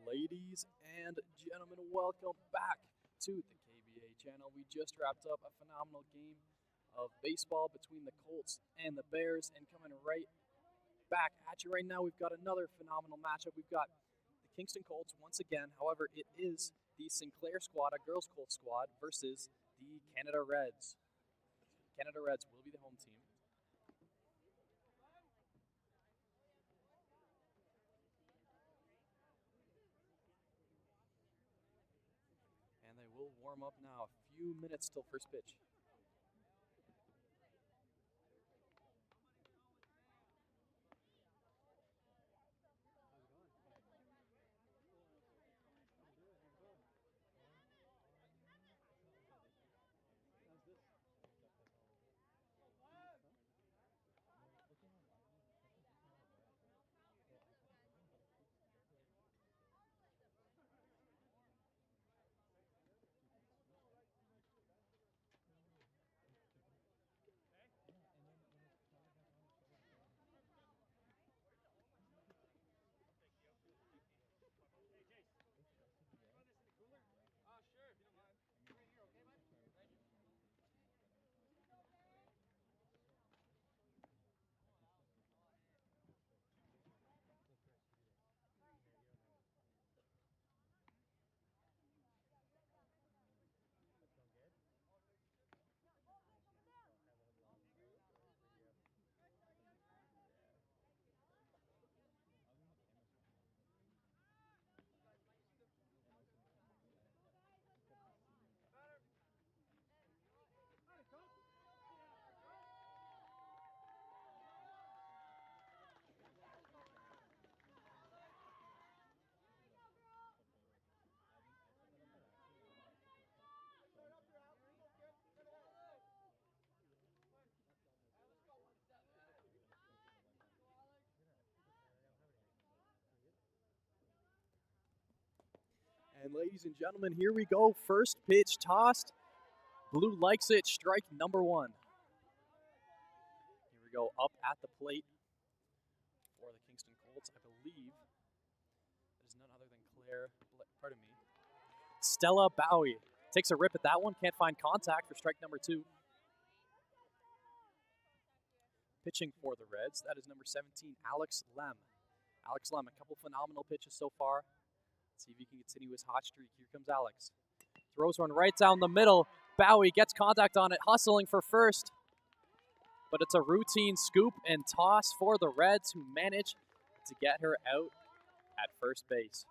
Ladies and gentlemen, welcome back to the KBA channel. We just wrapped up a phenomenal game of baseball between the Colts and the Bears, and coming right back at you right now, we've got another phenomenal matchup. We've got the Kingston Colts once again. However, it is the Sinclair squad, a girls' Colts squad, versus the Canada Reds. Canada Reds will be the home team. And they will warm up now. A few minutes till first pitch. And ladies and gentlemen, here we go. First pitch tossed. Blue likes it. Strike number one. Here we go. Up at the plate for the Kingston Colts. I believe it is none other than Stella Bowie. Takes a rip at that one. Can't find contact for strike number two. Pitching for the Reds, that is number 17, Alex Lem. Alex Lem, a couple phenomenal pitches so far. Let's see if he can continue his hot streak. Here comes Alex. Throws one right down the middle. Bowie gets contact on it, hustling for first. But it's a routine scoop and toss for the Reds, who manage to get her out at first base.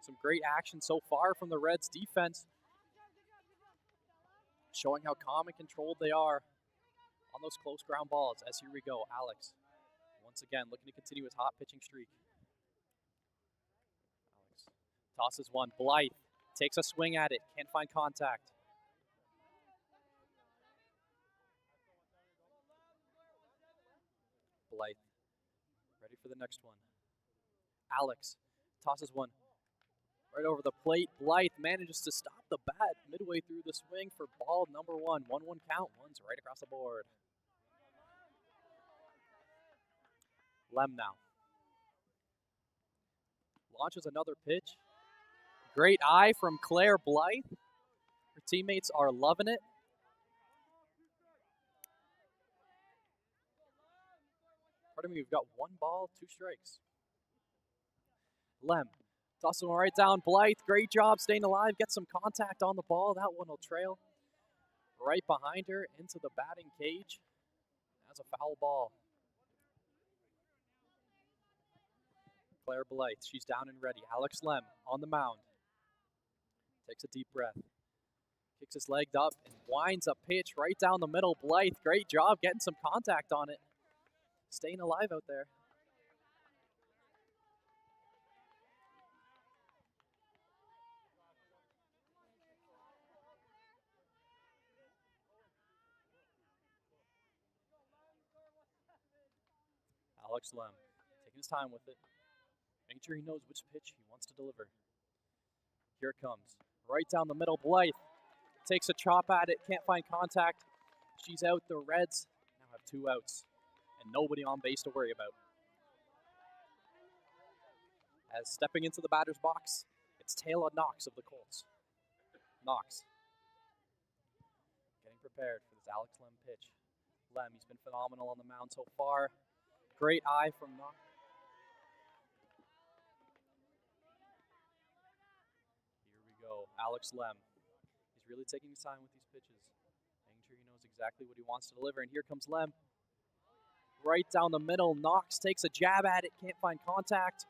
Some great action so far from the Reds defense, showing how calm and controlled they are on those close ground balls. As here we go, Alex, once again, looking to continue his hot pitching streak. Alex tosses one. Blythe takes a swing at it. Can't find contact. Blythe ready for the next one. Alex tosses one right over the plate. Blythe manages to stop the bat midway through the swing for ball number one. 1-1 count. One's right across the board. Lem now launches another pitch. Great eye from Claire Blythe. Her teammates are loving it. Pardon me, we've got 1 ball, 2 strikes. Lem tosses one right down. Blythe, great job staying alive. Gets some contact on the ball. That one will trail right behind her into the batting cage. That's a foul ball. Claire Blythe, she's down and ready. Alex Lem on the mound. Takes a deep breath. Kicks his leg up and winds a pitch right down the middle. Blythe, great job getting some contact on it. Staying alive out there. Alex Lem taking his time with it, making sure he knows which pitch he wants to deliver. Here it comes. Right down the middle. Blythe takes a chop at it. Can't find contact. She's out. The Reds now have 2 outs and nobody on base to worry about. As stepping into the batter's box, it's Taylor Knox of the Colts. Knox getting prepared for this Alex Lem pitch. Lem, he's been phenomenal on the mound so far. Great eye from Knox. Here we go, Alex Lem. He's really taking his time with these pitches, making sure he knows exactly what he wants to deliver. And here comes Lem. Right down the middle, Knox takes a jab at it, can't find contact.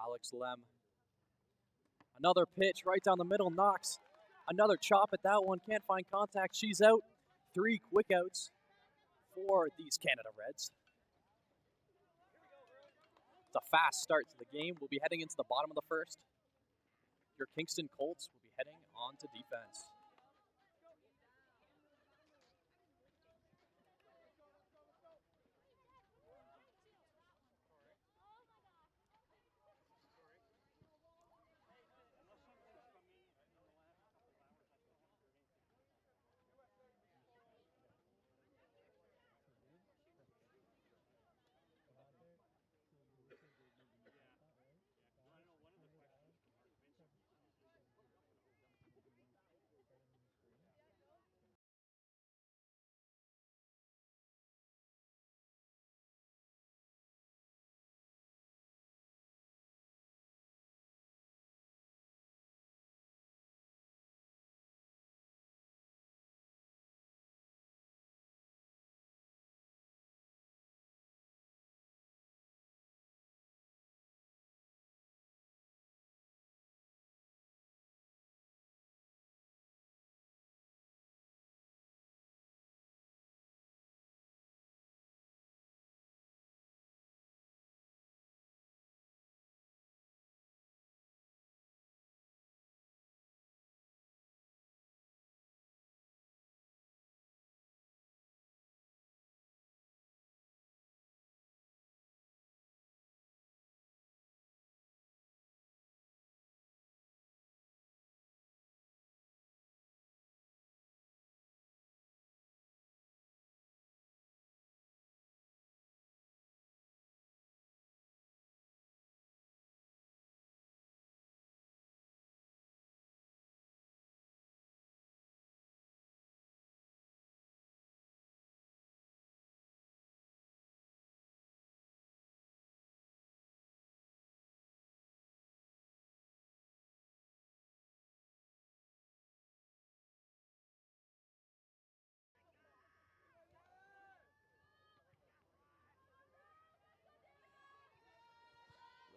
Alex Lem. Another pitch right down the middle, Knox. Another chop at that one, can't find contact. She's out. 3 quick outs for these Canada Reds. It's a fast start to the game. We'll be heading into the bottom of the first. Your Kingston Colts will be heading on to defense.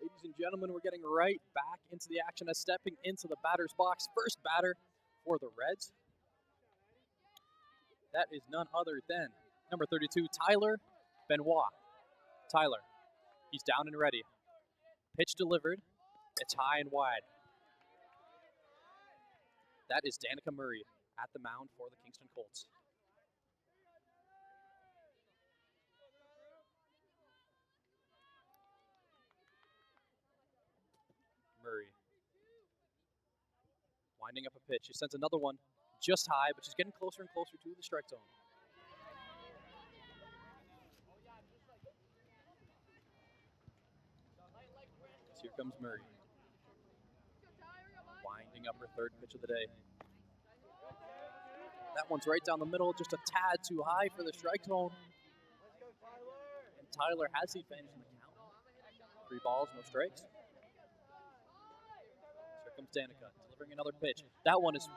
Ladies and gentlemen, we're getting right back into the action as stepping into the batter's box. First batter for the Reds. That is none other than number 32, Tyler Benoit. Tyler, he's down and ready. Pitch delivered. It's high and wide. That is Danica Murray at the mound for the Kingston Colts. Murray winding up a pitch. She sends another one just high, but she's getting closer and closer to the strike zone. So here comes Murray. Winding up her third pitch of the day. That one's right down the middle, just a tad too high for the strike zone. And Tyler has the advantage in the count. 3 balls, no strikes. Here comes Danica, delivering another pitch. That one is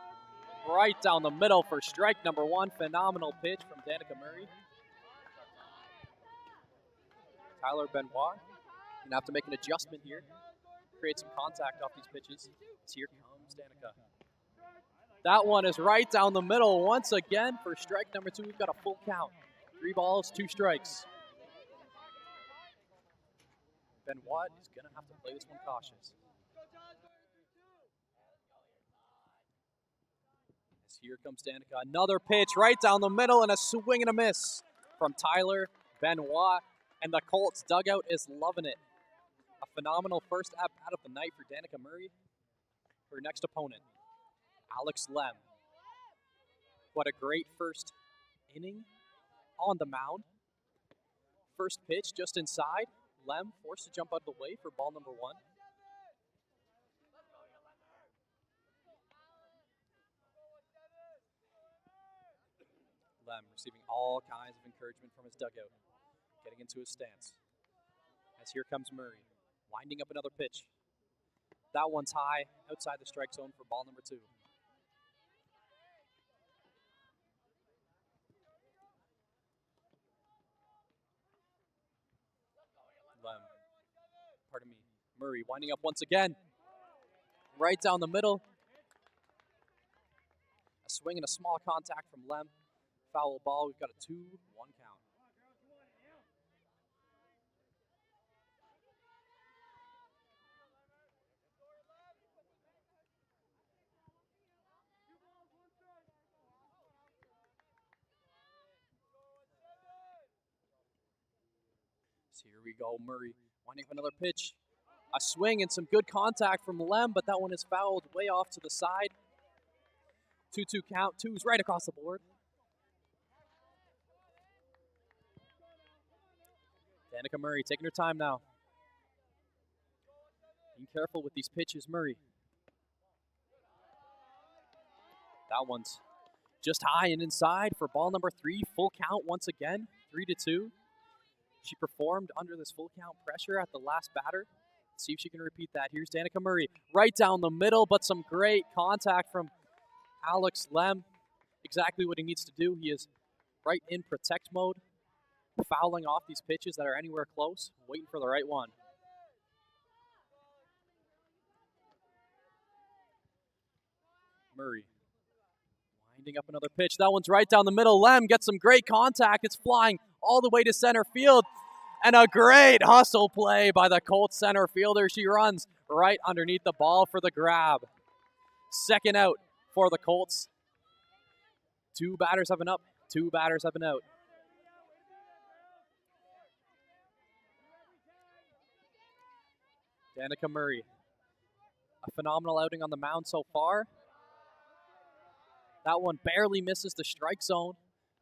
right down the middle for strike number 1. Phenomenal pitch from Danica Murray. Tyler Benoit gonna have to make an adjustment here, create some contact off these pitches. So here comes Danica. That one is right down the middle once again for strike number 2. We've got a full count. 3 balls, 2 strikes. Benoit is going to have to play this one cautious. As here comes Danica. Another pitch right down the middle and a swing and a miss from Tyler Benoit. And the Colts dugout is loving it. A phenomenal first at-bat of the night for Danica Murray. Her next opponent, Alex Lem. What a great first inning on the mound. First pitch just inside. Lem forced to jump out of the way for ball number 1. Lem receiving all kinds of encouragement from his dugout, getting into his stance. As here comes Murray, winding up another pitch. That one's high, outside the strike zone for ball number 2. Murray winding up once again. Right down the middle. A swing and a small contact from Lem. Foul ball. We've got a 2-1 count. So here we go. Murray winding up another pitch. A swing and some good contact from Lem, but that one is fouled way off to the side. 2-2 count. 2's right across the board. Danica Murray taking her time now. Being careful with these pitches, Murray. That one's just high and inside for ball number 3. Full count once again, 3-2. She performed under this full count pressure at the last batter. Let's see if she can repeat that. Here's Danica Murray right down the middle, but some great contact from Alex Lem. Exactly what he needs to do. He is right in protect mode, fouling off these pitches that are anywhere close, waiting for the right one. Murray winding up another pitch. That one's right down the middle. Lem gets some great contact. It's flying all the way to center field. And a great hustle play by the Colts center fielder. She runs right underneath the ball for the grab. Second out for the Colts. 2 batters have been up. 2 batters have been out. Danica Murray. A phenomenal outing on the mound so far. That one barely misses the strike zone.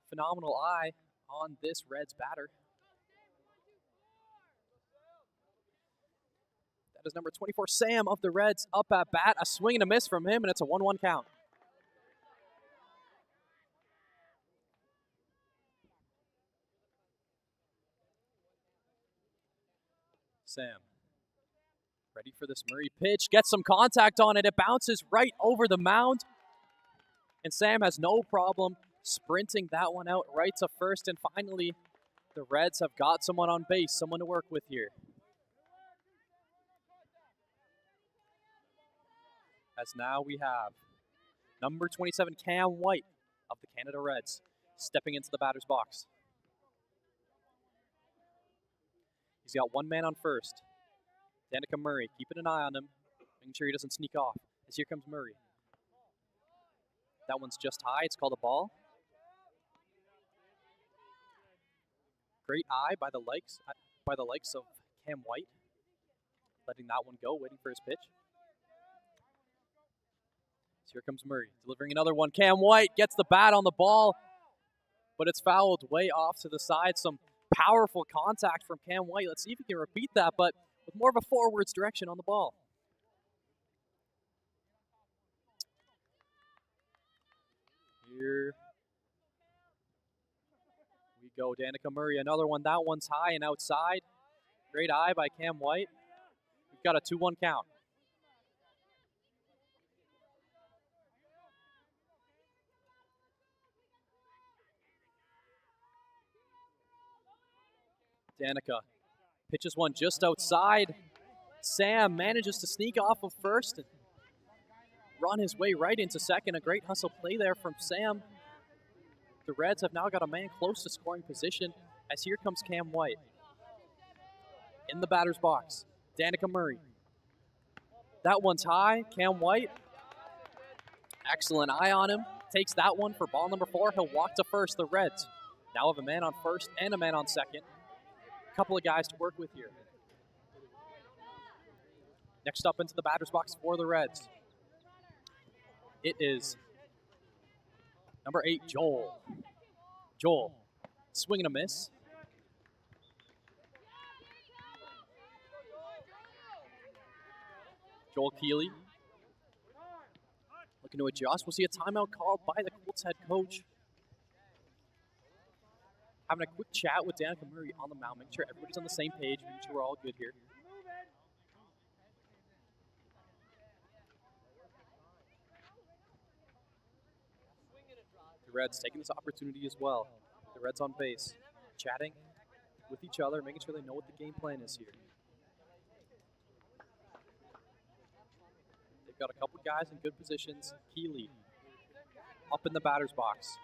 Phenomenal eye on this Reds batter. That is number 24, Sam of the Reds, up at bat. A swing and a miss from him, and it's a 1-1 count. Sam ready for this Murray pitch. Gets some contact on it. It bounces right over the mound. And Sam has no problem sprinting that one out right to first. And finally, the Reds have got someone on base, someone to work with here. As now we have number 27, Cam White of the Canada Reds, stepping into the batter's box. He's got one man on first. Danica Murray keeping an eye on him, making sure he doesn't sneak off. As here comes Murray. That one's just high. It's called a ball. Great eye by the likes of Cam White. Letting that one go, waiting for his pitch. So here comes Murray, delivering another one. Cam White gets the bat on the ball, but it's fouled way off to the side. Some powerful contact from Cam White. Let's see if he can repeat that, but with more of a forwards direction on the ball. Here we go, Danica Murray, another one. That one's high and outside. Great eye by Cam White. We've got a 2-1 count. Danica pitches one just outside. Sam manages to sneak off of first and run his way right into second. A great hustle play there from Sam. The Reds have now got a man close to scoring position as here comes Cam White. In the batter's box, Danica Murray. That one's high. Cam White, excellent eye on him. Takes that one for ball number 4. He'll walk to first. The Reds now have a man on first and a man on second. Couple of guys to work with here. Next up into the batter's box for the Reds, it is number 8, Joel. Joel Swing and a miss. Joel Keeley looking to adjust. We'll see a timeout called by the Colts head coach. Having a quick chat with Danica Murray on the mound, making sure everybody's on the same page, making sure we're all good here. The Reds taking this opportunity as well. The Reds on base, chatting with each other, making sure they know what the game plan is here. They've got a couple guys in good positions. Keeley up in the batter's box.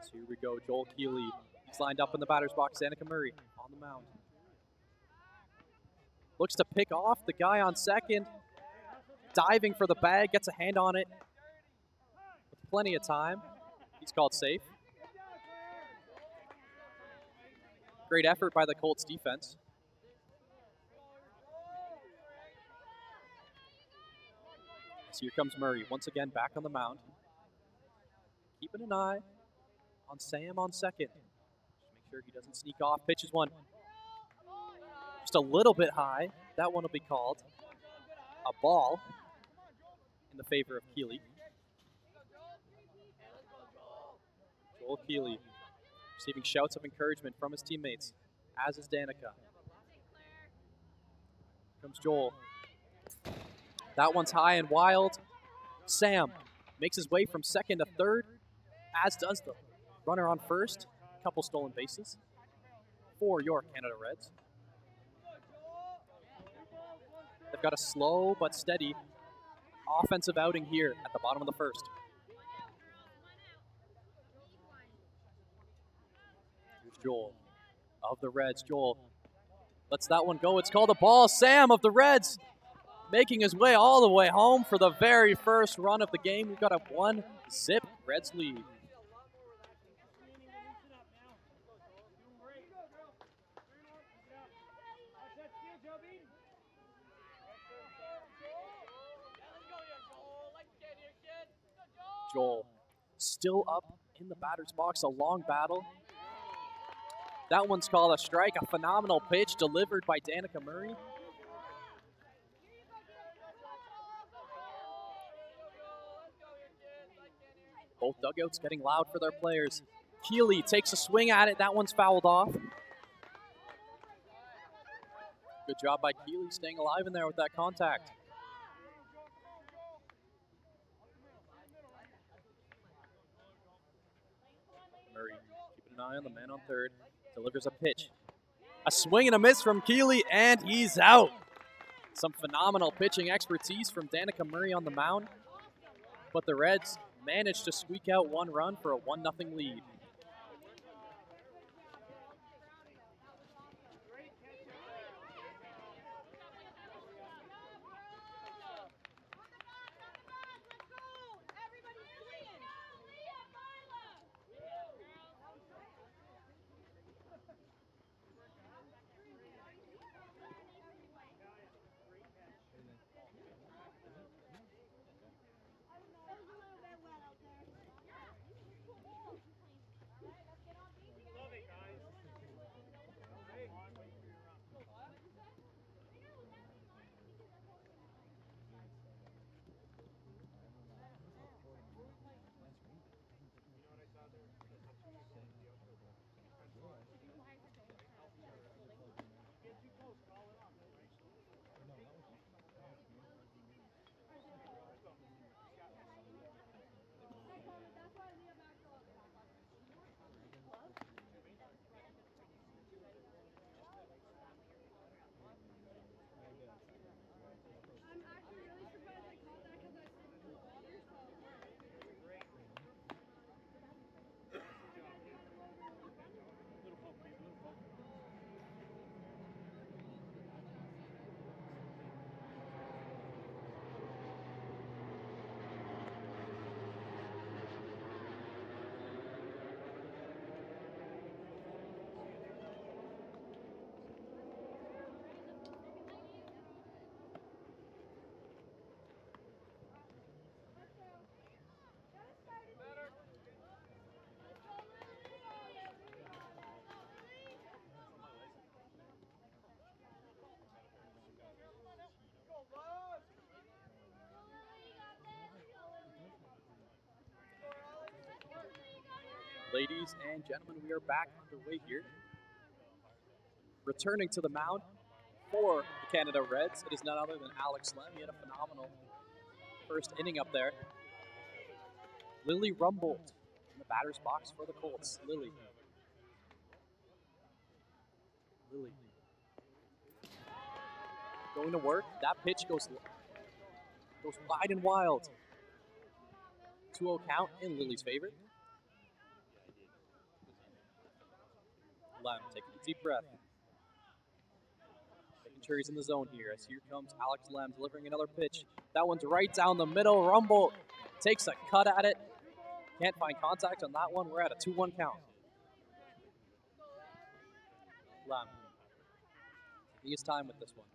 So here we go, Joel Keeley. He's lined up in the batter's box. Danica Murray on the mound. Looks to pick off the guy on second. Diving for the bag, gets a hand on it. With plenty of time. He's called safe. Great effort by the Colts defense. So here comes Murray, once again back on the mound. Keeping an eye on Sam on second. Just make sure he doesn't sneak off. Pitches one. Just a little bit high. That one will be called a ball in the favor of Keeley. Joel Keeley receiving shouts of encouragement from his teammates, as is Danica. Comes Joel. That one's high and wild. Sam makes his way from second to third, as does the runner on first. Couple stolen bases for your Canada Reds. They've got a slow but steady offensive outing here at the bottom of the first. Here's Joel of the Reds. Joel lets that one go. It's called a ball. Sam of the Reds making his way all the way home for the very first run of the game. We've got a 1-zip Reds lead. Joel still up in the batter's box, a long battle. That one's called a strike, a phenomenal pitch delivered by Danica Murray. Both dugouts getting loud for their players. Keeley takes a swing at it, that one's fouled off. Good job by Keeley staying alive in there with that contact. Murray keeping an eye on the man on third. Delivers a pitch. A swing and a miss from Keeley, and he's out. Some phenomenal pitching expertise from Danica Murray on the mound. But the Reds managed to squeak out one run for a 1-0 lead. Ladies and gentlemen, we are back underway here. Returning to the mound for the Canada Reds, it is none other than Alex Lem. He had a phenomenal first inning up there. Lily Rumbold in the batter's box for the Colts. Lily. Going to work. That pitch goes wide and wild. 2-0 count in Lily's favor. Lem taking a deep breath. Making sure he's in the zone here as here comes Alex Lem delivering another pitch. That one's right down the middle. Rumbold takes a cut at it. Can't find contact on that one. We're at a 2-1 count. Lem taking his time with this one.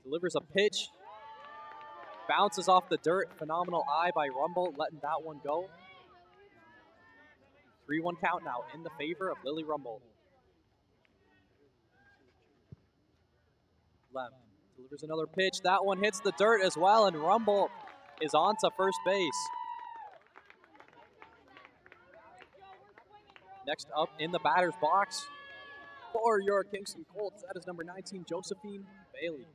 Delivers a pitch. Bounces off the dirt. Phenomenal eye by Rumbold letting that one go. 3-1 count now in the favor of Lily Rumbold. Lem delivers another pitch. That one hits the dirt as well, and Rumbold is on to first base. Next up in the batter's box for your Kingston Colts, that is number 19, Josephine Bailey.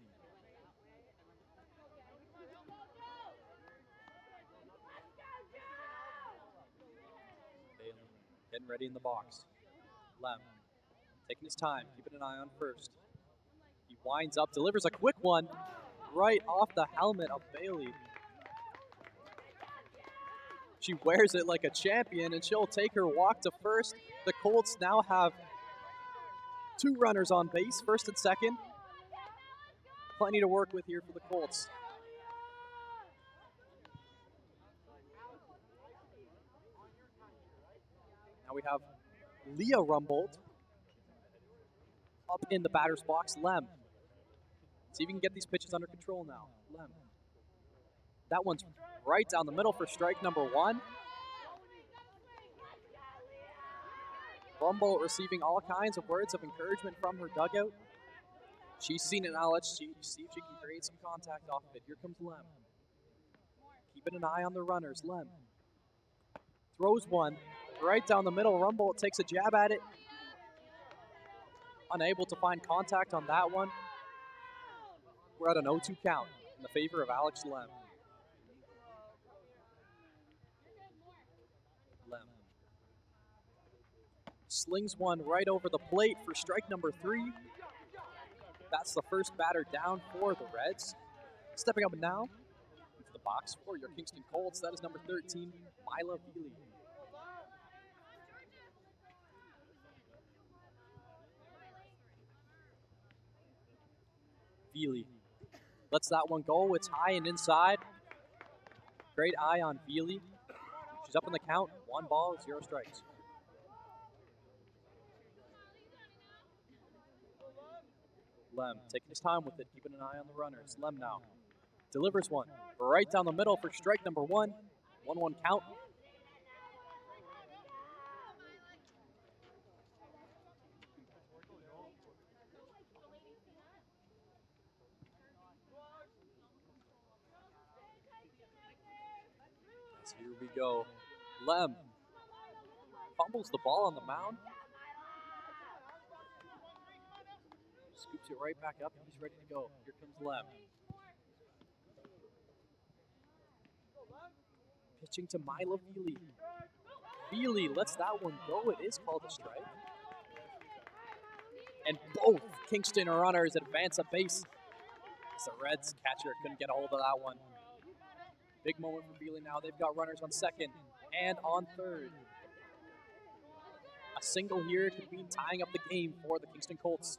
Getting ready in the box. Lem taking his time, keeping an eye on first. He winds up, delivers a quick one right off the helmet of Bailey. She wears it like a champion, and she'll take her walk to first. The Colts now have 2 runners on base, first and second. Plenty to work with here for the Colts. Now we have Leah Rumbold up in the batter's box. Lem. See if we can get these pitches under control now. Lem. That one's right down the middle for strike number 1. Rumbold receiving all kinds of words of encouragement from her dugout. She's seen it now. Let's see if she can create some contact off of it. Here comes Lem. Keeping an eye on the runners. Lem throws one right down the middle. Rumbold takes a jab at it. Unable to find contact on that one. We're at an 0-2 count in the favor of Alex Lem. Lem slings one right over the plate for strike number 3. That's the first batter down for the Reds. Stepping up now into the box for your Kingston Colts, that is number 13, Mila Veely. Veely lets that one go. It's high and inside. Great eye on Veely. She's up in the count. 1 ball, 0 strikes. Lem taking his time with it, keeping an eye on the runners. Lem now delivers one right down the middle for strike number 1. 1-1 count. So here we go. Lem fumbles the ball on the mound. Scoops it right back up, and he's ready to go. Here comes Lem. Pitching to Mila Veely. Veely lets that one go. It is called a strike. And both Kingston runners advance a base. As the Reds catcher couldn't get a hold of that one. Big moment for Veely now. They've got runners on second and on third. A single here could be tying up the game for the Kingston Colts.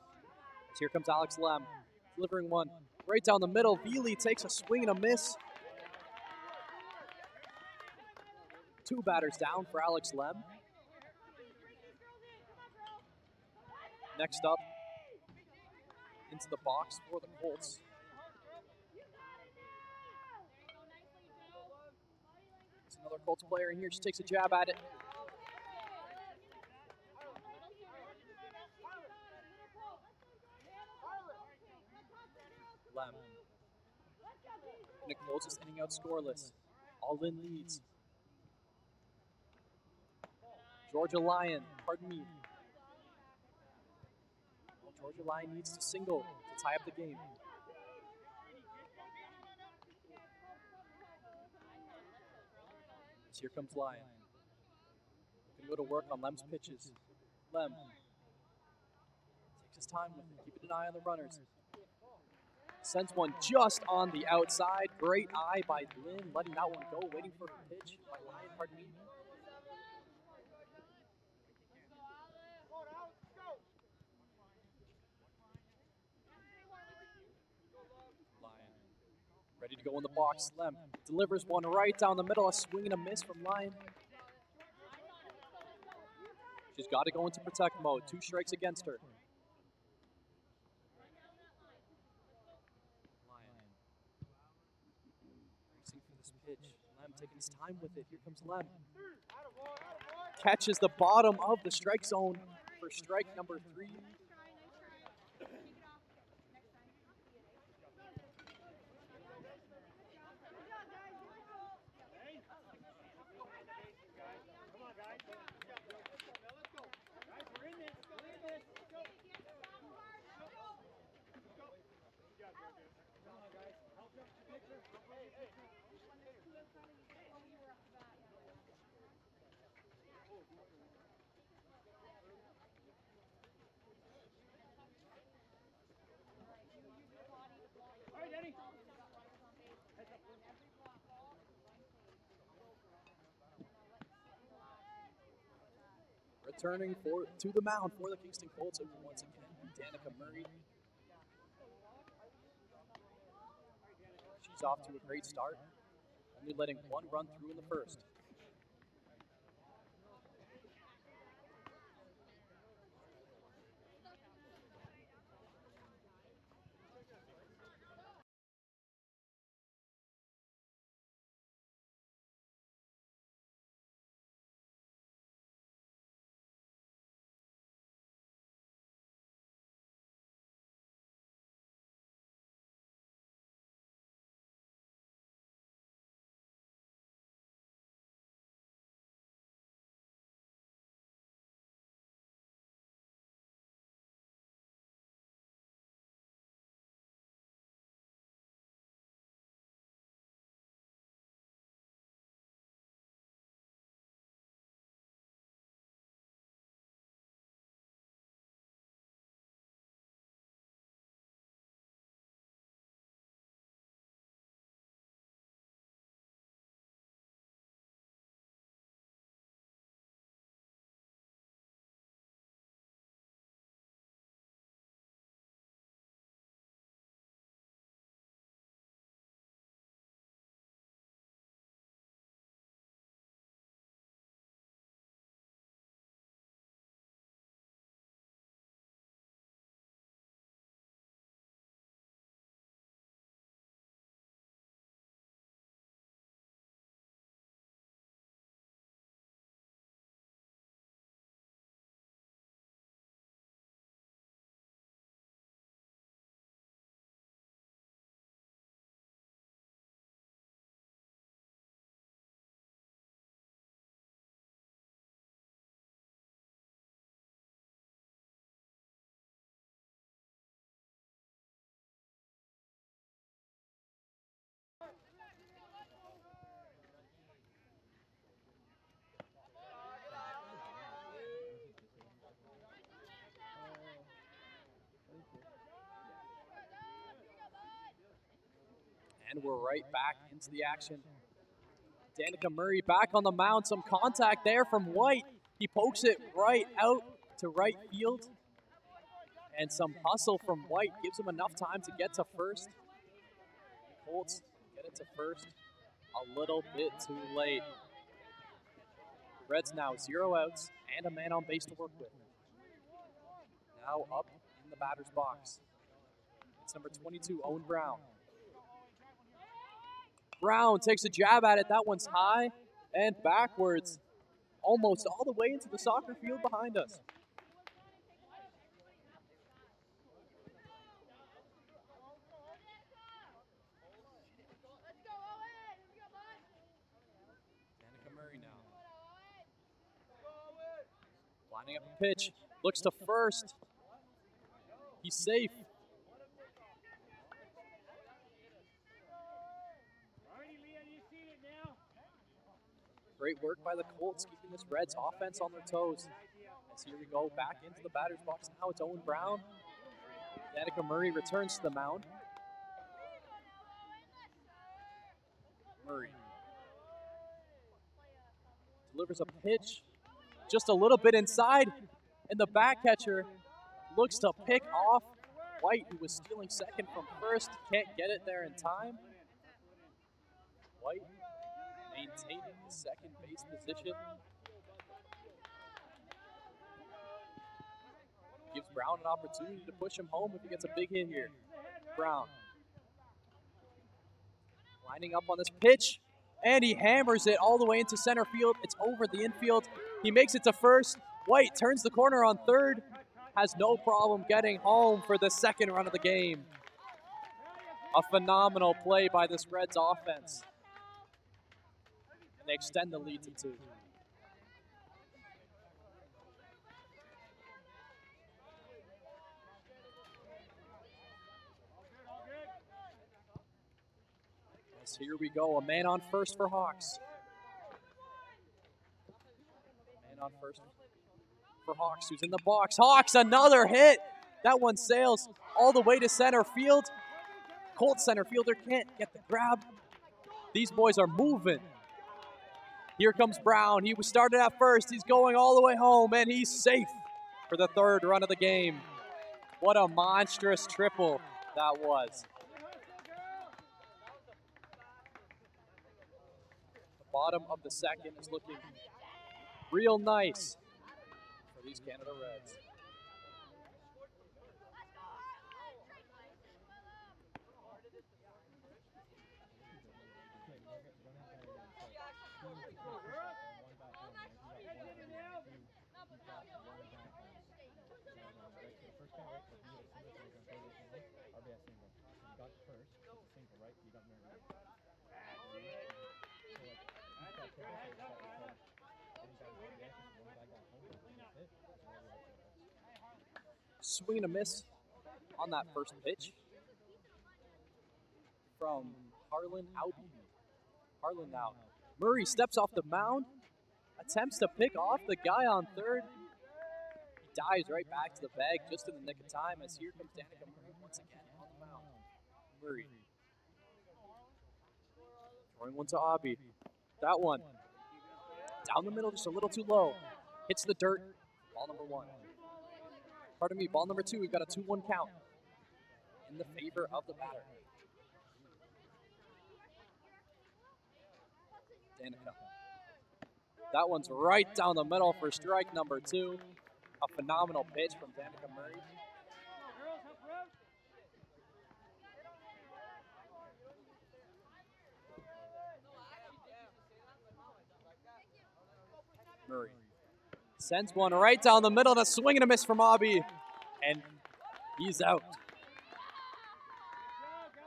So here comes Alex Lem, delivering one right down the middle. Veely takes a swing and a miss. 2 batters down for Alex Lem. Next up, into the box for the Colts. There's another Colts player in here. She takes a jab at it. Lem. And it closes inning out scoreless. All in leads. Georgia Lion, pardon me. Well, Georgia Lion needs to single to tie up the game. So here comes Lion. Gonna go to work on Lem's pitches. Lem takes his time with it, keeping an eye on the runners. Sends one just on the outside. Great eye by Lynn, letting that one go, waiting for a pitch by Lion, pardon me. Lion ready to go in the box. Lem delivers one right down the middle, a swing and a miss from Lion. She's got to go into protect mode. 2 strikes against her. Lion racing for this pitch. Lem taking his time with it. Here comes Lem. Catches the bottom of the strike zone for strike number 3. Returning to the mound for the Kingston Colts once again, Danica Murray. She's off to a great start, only letting 1 run through in the first. And we're right back into the action. Danica Murray back on the mound. Some contact there from White. He pokes it right out to right field. And some hustle from White gives him enough time to get to first. The Colts get it to first a little bit too late. The Reds now 0 outs and a man on base to work with. Now up in the batter's box. It's number 22, Owen Brown. Brown takes a jab at it. That one's high and backwards, almost all the way into the soccer field behind us. Danica Murray now. Lining up a pitch. Looks to first. He's safe. Great work by the Colts, keeping this Reds offense on their toes. As here we go, back into the batter's box. Now it's Owen Brown. Danica Murray returns to the mound. Murray delivers a pitch just a little bit inside, and the back catcher looks to pick off White, who was stealing second from first. Can't get it there in time. White maintaining the second base position. Gives Brown an opportunity to push him home if he gets a big hit here. Brown lining up on this pitch, and he hammers it all the way into center field. It's over the infield. He makes it to first. White turns the corner on third. Has no problem getting home for the second run of the game. A phenomenal play by this Reds offense. And they extend the lead to 2. As here we go, a man on first for Hawks. Man on first for Hawks, who's in the box. Hawks, another hit. That one sails all the way to center field. Colts center fielder can't get the grab. These boys are moving. Here comes Brown. He was started at first. He's going all the way home, and he's safe for the third run of the game. What a monstrous triple that was. The bottom of the second is looking real nice for these Canada Reds. Swing and a miss on that first pitch from Harlan Albee. Harlan now. Murray steps off the mound, attempts to pick off the guy on third. He dives right back to the bag just in the nick of time as here comes Danica Murray once again on the mound. Murray throwing one to Albee. That one down the middle, just a little too low. Hits the dirt. Ball number 1. Pardon me, ball number 2. We've got a 2-1 count in the favor of the batter. Danica. That one's right down the middle for strike number 2. A phenomenal pitch from Danica Murray. Murray sends one right down the middle and a swing and a miss from Albee. And he's out.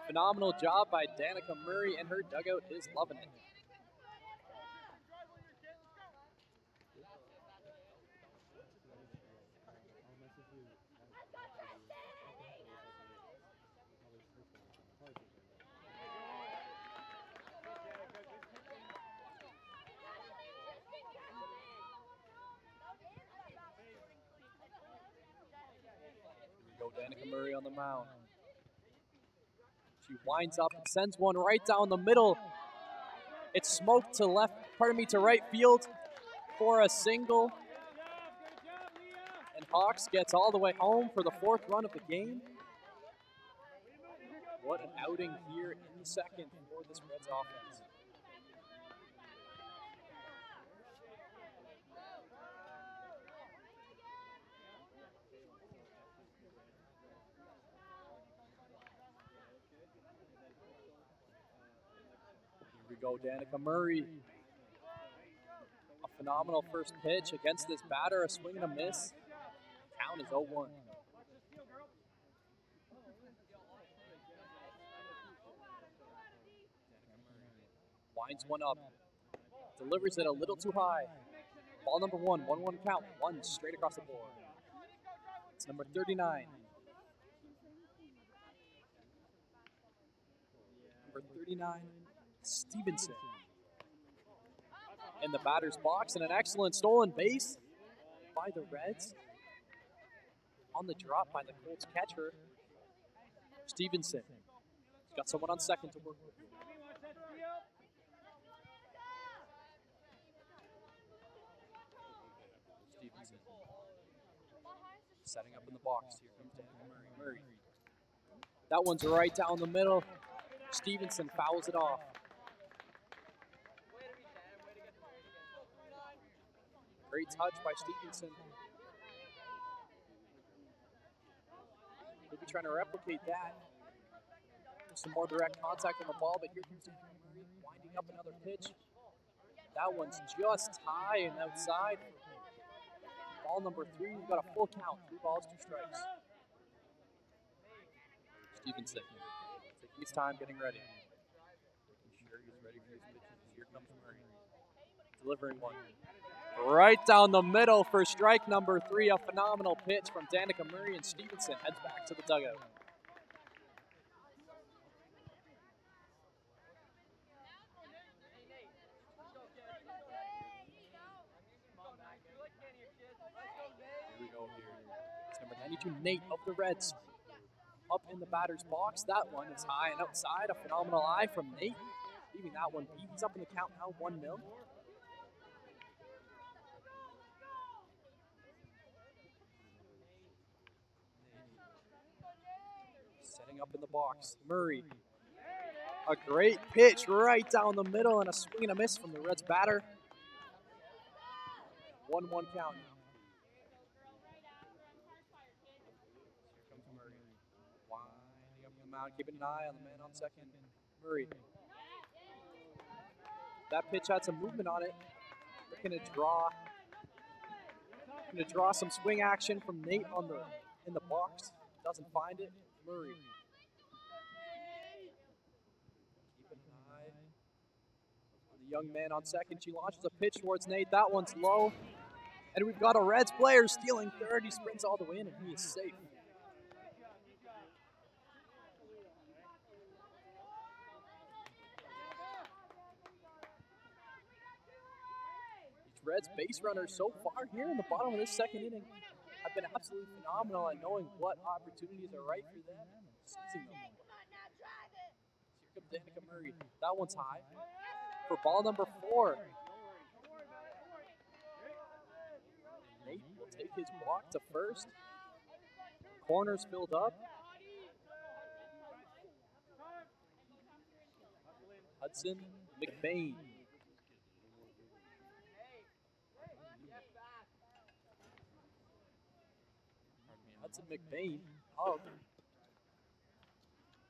Phenomenal job by Danica Murray, and her dugout is loving it. Danica Murray on the mound. She winds up and sends one right down the middle. It's smoked to to right field for a single. And Hawks gets all the way home for the 4th run of the game. What an outing here in the second for this Reds offense. Go Danica Murray. A phenomenal first pitch against this batter, a swing and a miss. Count is 0-1. Winds one up. Delivers it a little too high. Ball number 1, 1-1 count, one straight across the board. It's number 39. Number 39, Stevenson. In the batter's box, and an excellent stolen base by the Reds. On the drop by the Colts catcher, Stevenson. He's got someone on second to work with. Stevenson. Setting up in the box. Here comes Danica Murray. That one's right down the middle. Stevenson fouls it off. Great touch by Stevenson. He'll be trying to replicate that. Some more direct contact on the ball, but here comes Murray winding up another pitch. That one's just high and outside. Ball number 3, we've got a full count. 3 balls, 2 strikes. Stevenson taking his time, getting ready. Making sure he's ready for his pitches. Here comes Murray. Delivering one. Right down the middle for strike number 3. A phenomenal pitch from Danica Murray, and Stevenson heads back to the dugout. Here we go here. It's number 92, Nate of the Reds. Up in the batter's box. That one is high and outside. A phenomenal eye from Nate. Leaving that one beat. He's up in the count now, 1-0. Setting up in the box. Murray. A great pitch right down the middle and a swing and a miss from the Reds batter. 1-1 count now. Here comes Murray. Winding up the mound, keeping an eye on the man on second. Murray. That pitch had some movement on it. Looking to draw some swing action from Nate in the box. Doesn't find it. Murray. Keeping an eye on the young man on second. She launches a pitch towards Nate. That one's low. And we've got a Reds player stealing third. He sprints all the way in, and he is safe. These Reds base runners so far here in the bottom of this second inning have been absolutely phenomenal at knowing what opportunities are right for them and seizing them. Here comes Danica Murray. That one's high. For ball number 4. Nate will take his walk to first. Corners filled up. Hudson McBain. Hudson McBain of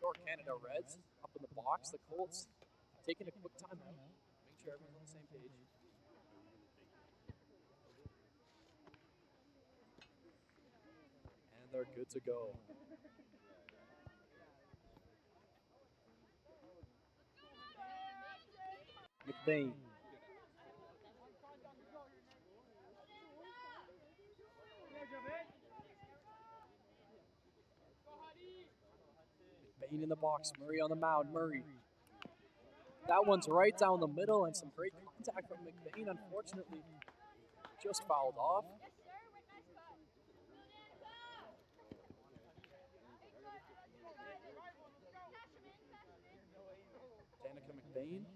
York Canada Reds up in the box. The Colts taking a quick timeout. Make sure everyone's on the same page. And they're good to go. McBain. McBain in the box. Murray on the mound. Murray. That one's right down the middle and some great contact from McBain. Unfortunately, just fouled off. Danica McBain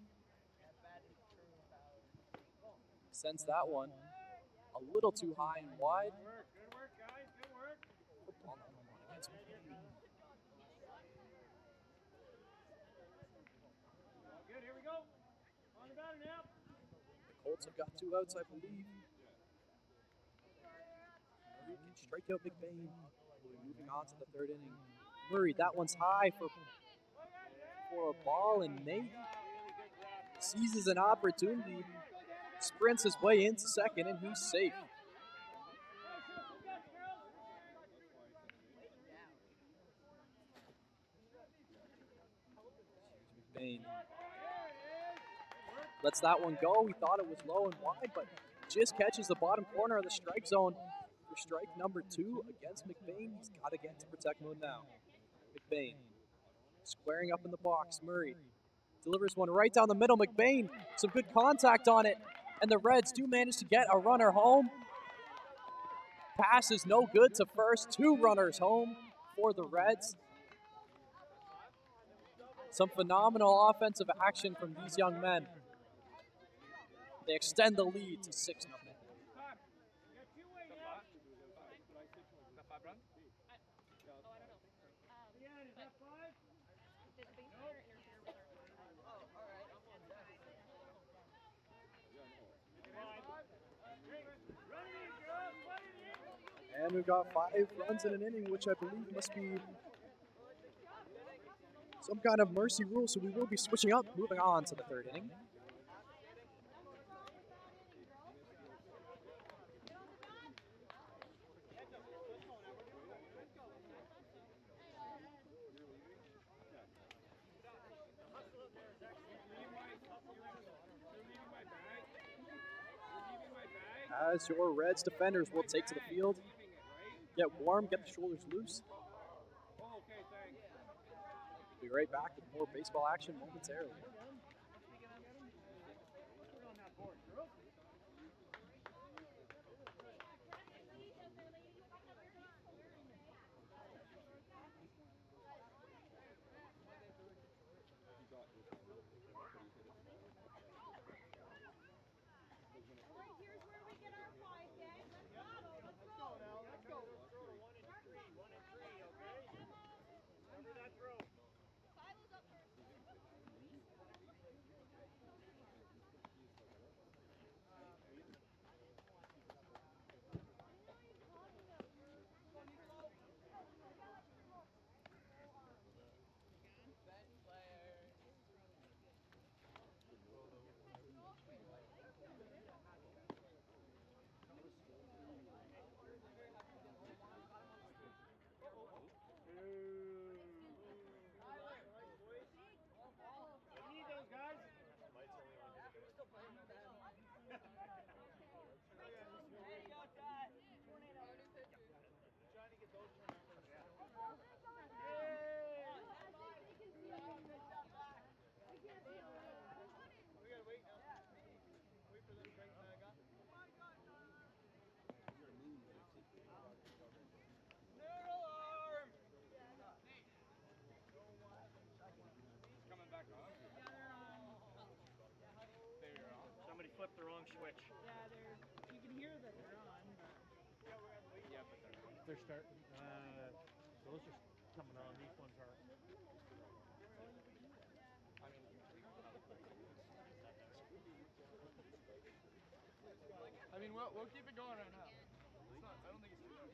sends that one a little too high and wide. Good work, guys. Good work. Good. Here we go. On the batter now. The Colts have got 2 outs, I believe. Murray can strike out McBain. We'll be moving on to the 3rd inning. Murray, that one's high for a ball, and Nate seizes an opportunity, sprints his way into second, and he's safe. McBain lets that one go. He thought it was low and wide, but just catches the bottom corner of the strike zone for strike number 2 against McBain. He's got to get to protect Moon now. McBain squaring up in the box. Murray delivers one right down the middle. McBain, some good contact on it. And the Reds do manage to get a runner home. Pass is no good to first. 2 runners home for the Reds. Some phenomenal offensive action from these young men. They extend the lead to 6-0. And we've got 5 runs in an inning, which I believe must be some kind of mercy rule, so we will be switching up, moving on to the 3rd inning. As your Reds defenders will take to the field, get warm, get the shoulders loose. We'll be right back with more baseball action momentarily. Somebody flipped the wrong switch. Yeah, you can hear that they're on, but Yeah, but they're starting. Those are coming on. These ones aren't. I mean, we'll keep it going right now. It's not, I don't think it's too dark.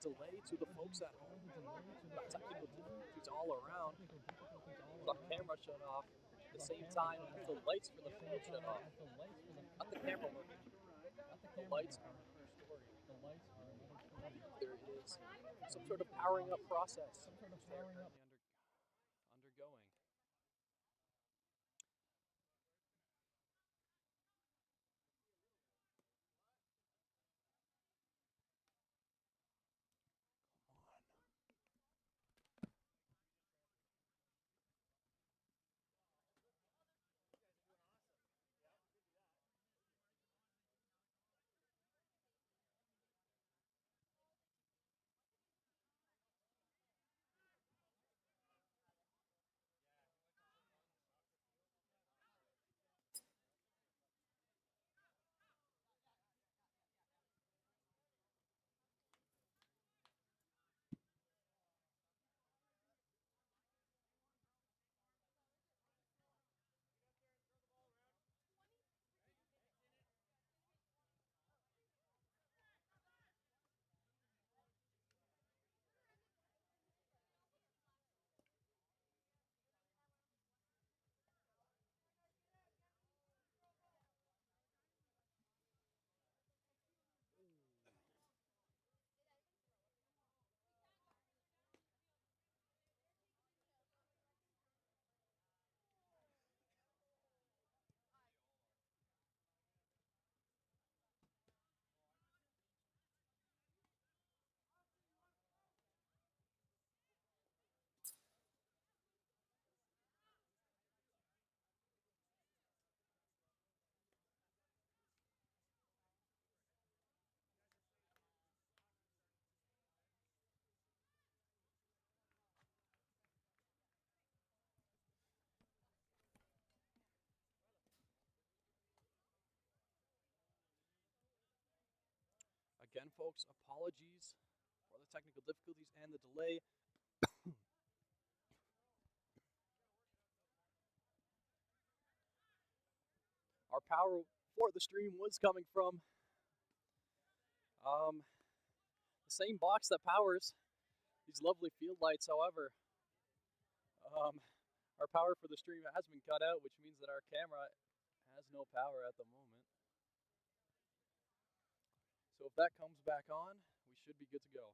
delay to the folks at home. Technical difficulties all around. The camera shut off at the same time as the lights for the field shut off. Not the camera working. The lights are another story. There is some sort of powering up process they're currently undergoing. Again, folks, apologies for the technical difficulties and the delay. Our power for the stream was coming from the same box that powers these lovely field lights. However, our power for the stream has been cut out, which means that our camera has no power at the moment. So if that comes back on, we should be good to go.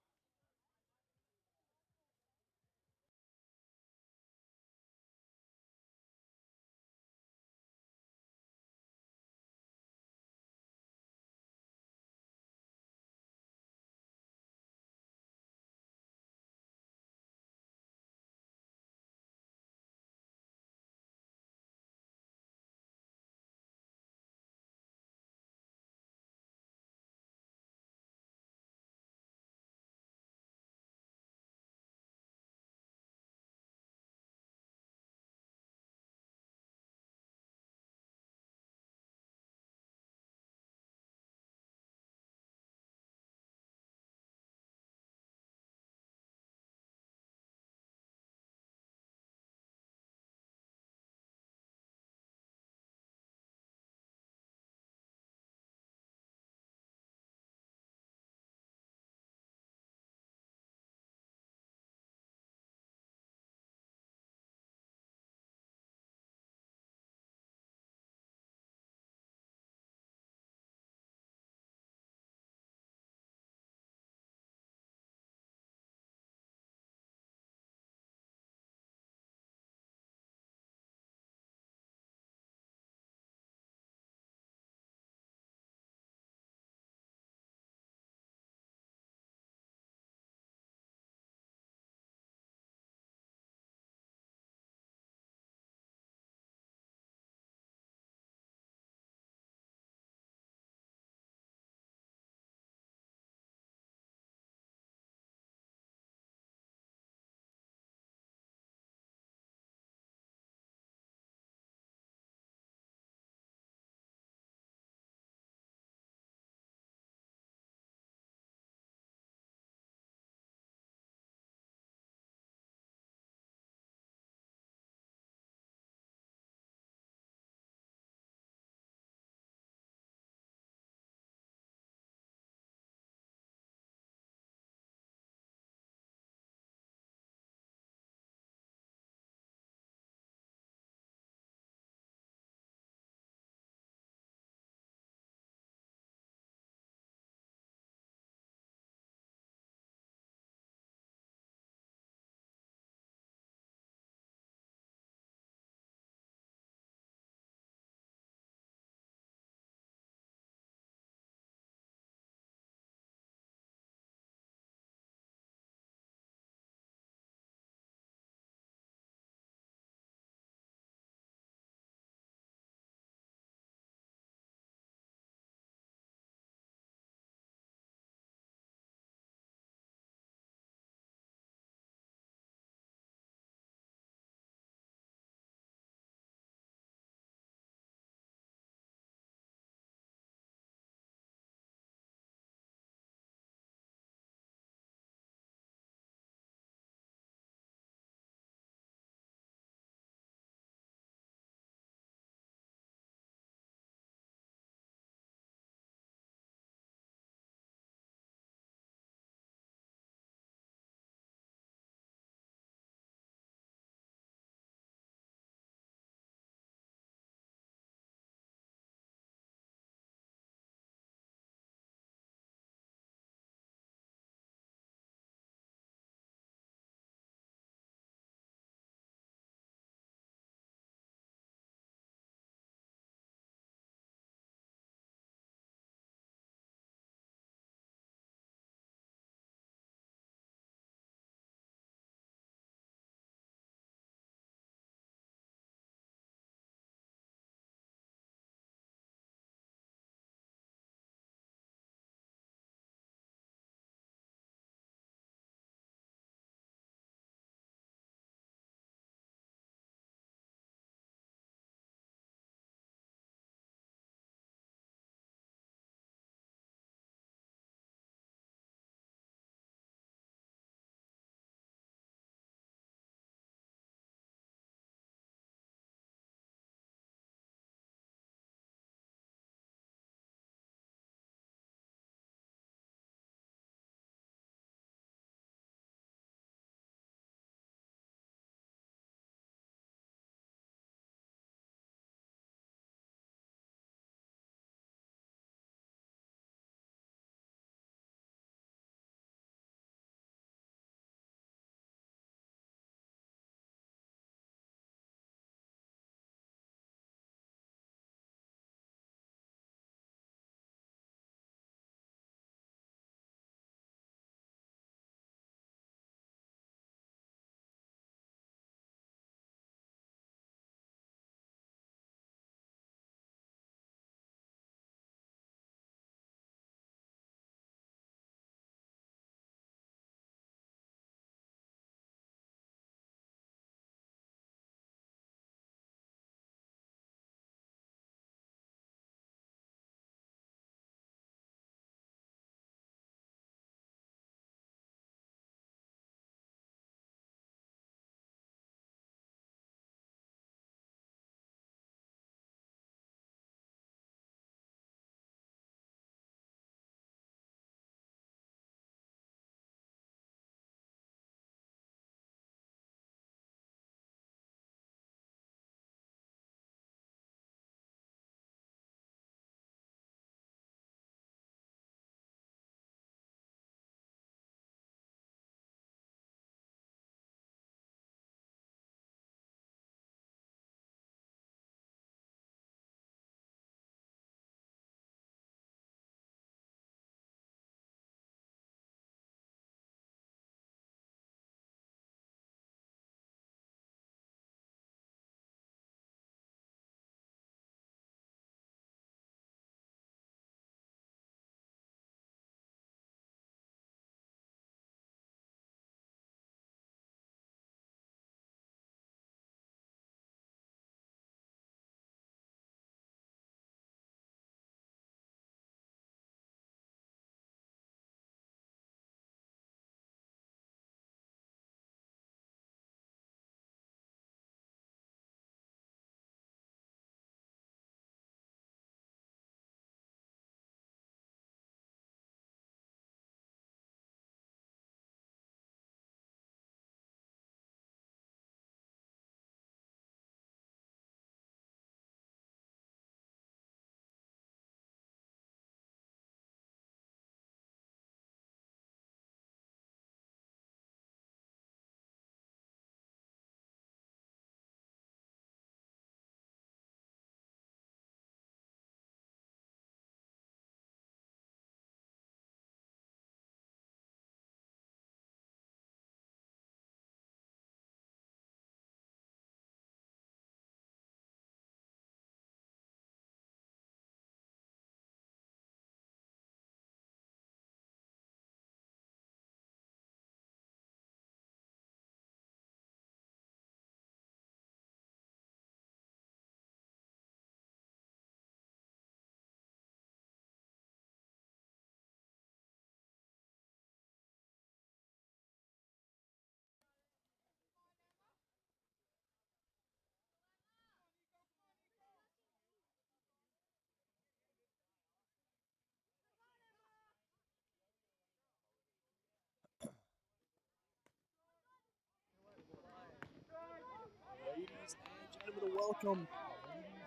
welcome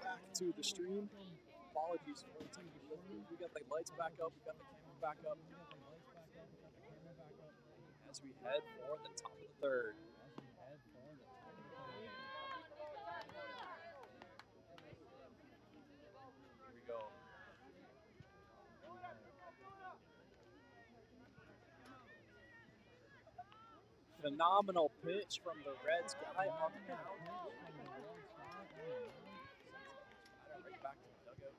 back to the stream. Apologies for the technical difficulties. We got the lights back up, we got the camera back up as we head for the top of the third. Here we go. Phenomenal pitch from the Reds guy on the mound. Right back to the dugout.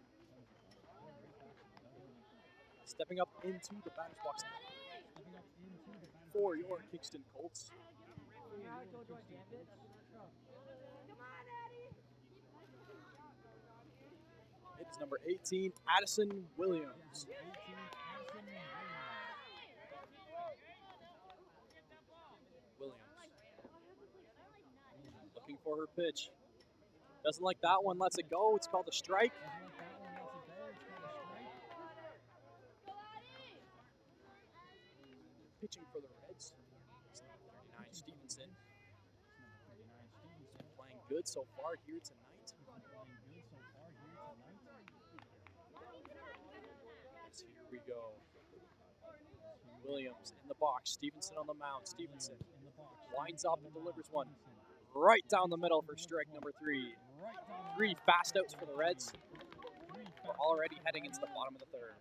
Stepping up into the batter's box for your Kingston Colts. It is number 18, Addison Williams. Looking for her pitch. Doesn't like that one, lets it go. It's called a strike. Pitching for the Reds, 39 Stevenson. Playing good so far here tonight. Yes, here we go. Williams in the box. Stevenson on the mound. Stevenson winds up and delivers one right down the middle for strike number 3. 3 fast outs for the Reds. We're already heading into the bottom of the third.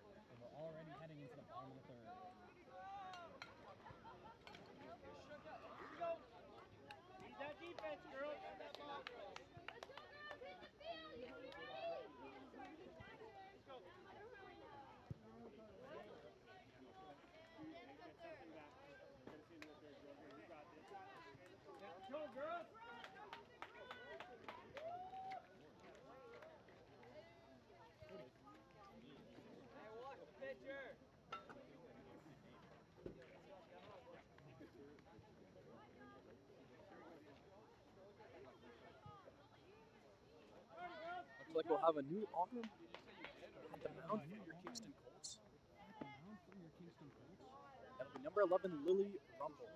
Looks like we'll have a new arm at the mound for your Kingston Colts. That'll be number 11, Lily Rumble.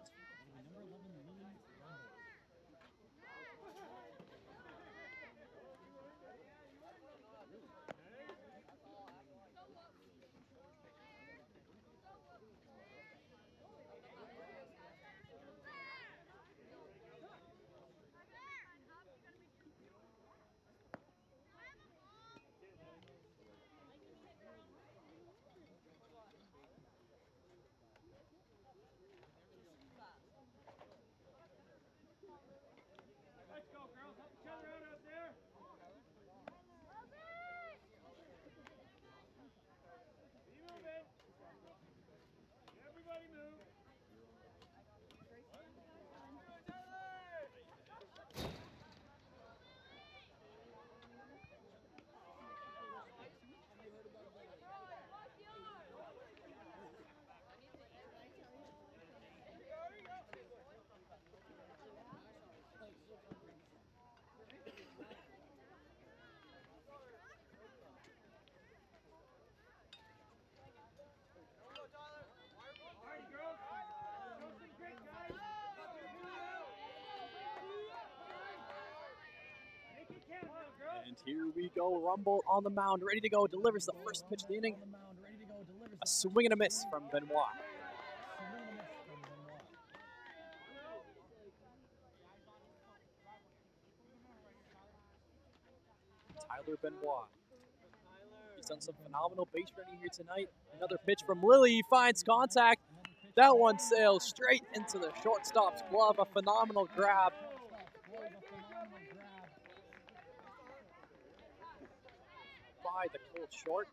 And here we go, Rumble on the mound, ready to go, delivers the first pitch of the inning. A swing and a miss from Benoit. Tyler Benoit. He's done some phenomenal base running here tonight. Another pitch from Lily, he finds contact. That one sails straight into the shortstop's glove, a phenomenal grab. By the Colts short.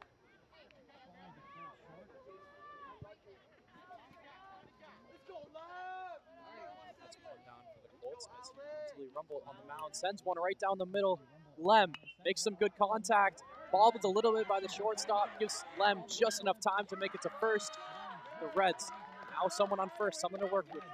That's one down for the Colts as Lily Rumble on the mound sends one right down the middle. Lem makes some good contact. Bobbled a little bit by the shortstop, gives Lem just enough time to make it to first. The Reds, now someone on first, someone to work with here.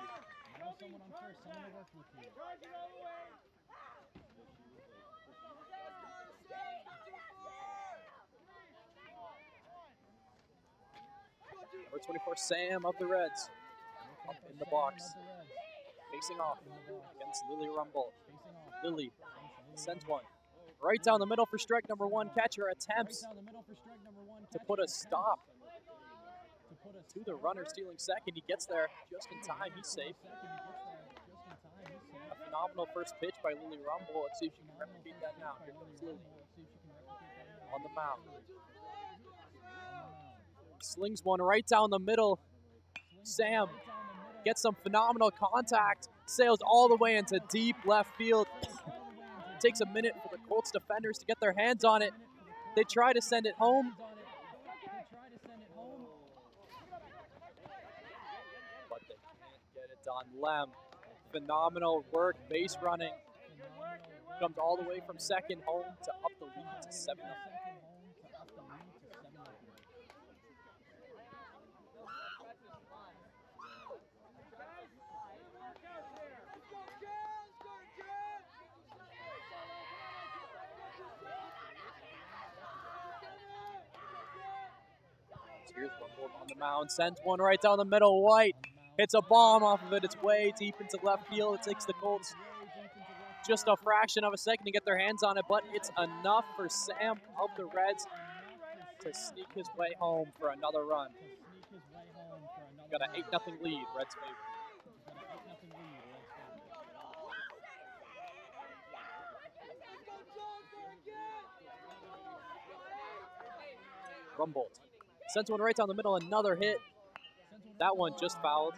Number 24, Sam of the Reds, up in the box, facing off against Lily Rumble. Lily sends one Right down the middle for strike number one. Catcher attempts to put a stop to the runner stealing second. He gets there just in time. He's safe. A phenomenal first pitch by Lily Rumble. Let's see if she can replicate that now. Here comes Lily on the mound. Slings one right down the middle. Sam gets some phenomenal contact. Sails all the way into deep left field. Takes a minute for the Colts defenders to get their hands on it. They try to send it home. But they can't get it done. Lem, phenomenal work, base running. Comes all the way from second home to up the lead to 7-0. Here's Rumble on the mound, sends one right down the middle. White hits a bomb off of it. It's way deep into left field. It takes the Colts just a fraction of a second to get their hands on it, but it's enough for Sam of the Reds to sneak his way home for another run. Got an 8-0 lead, Reds favor. Rumble sends one right down the middle, another hit. That one just fouled.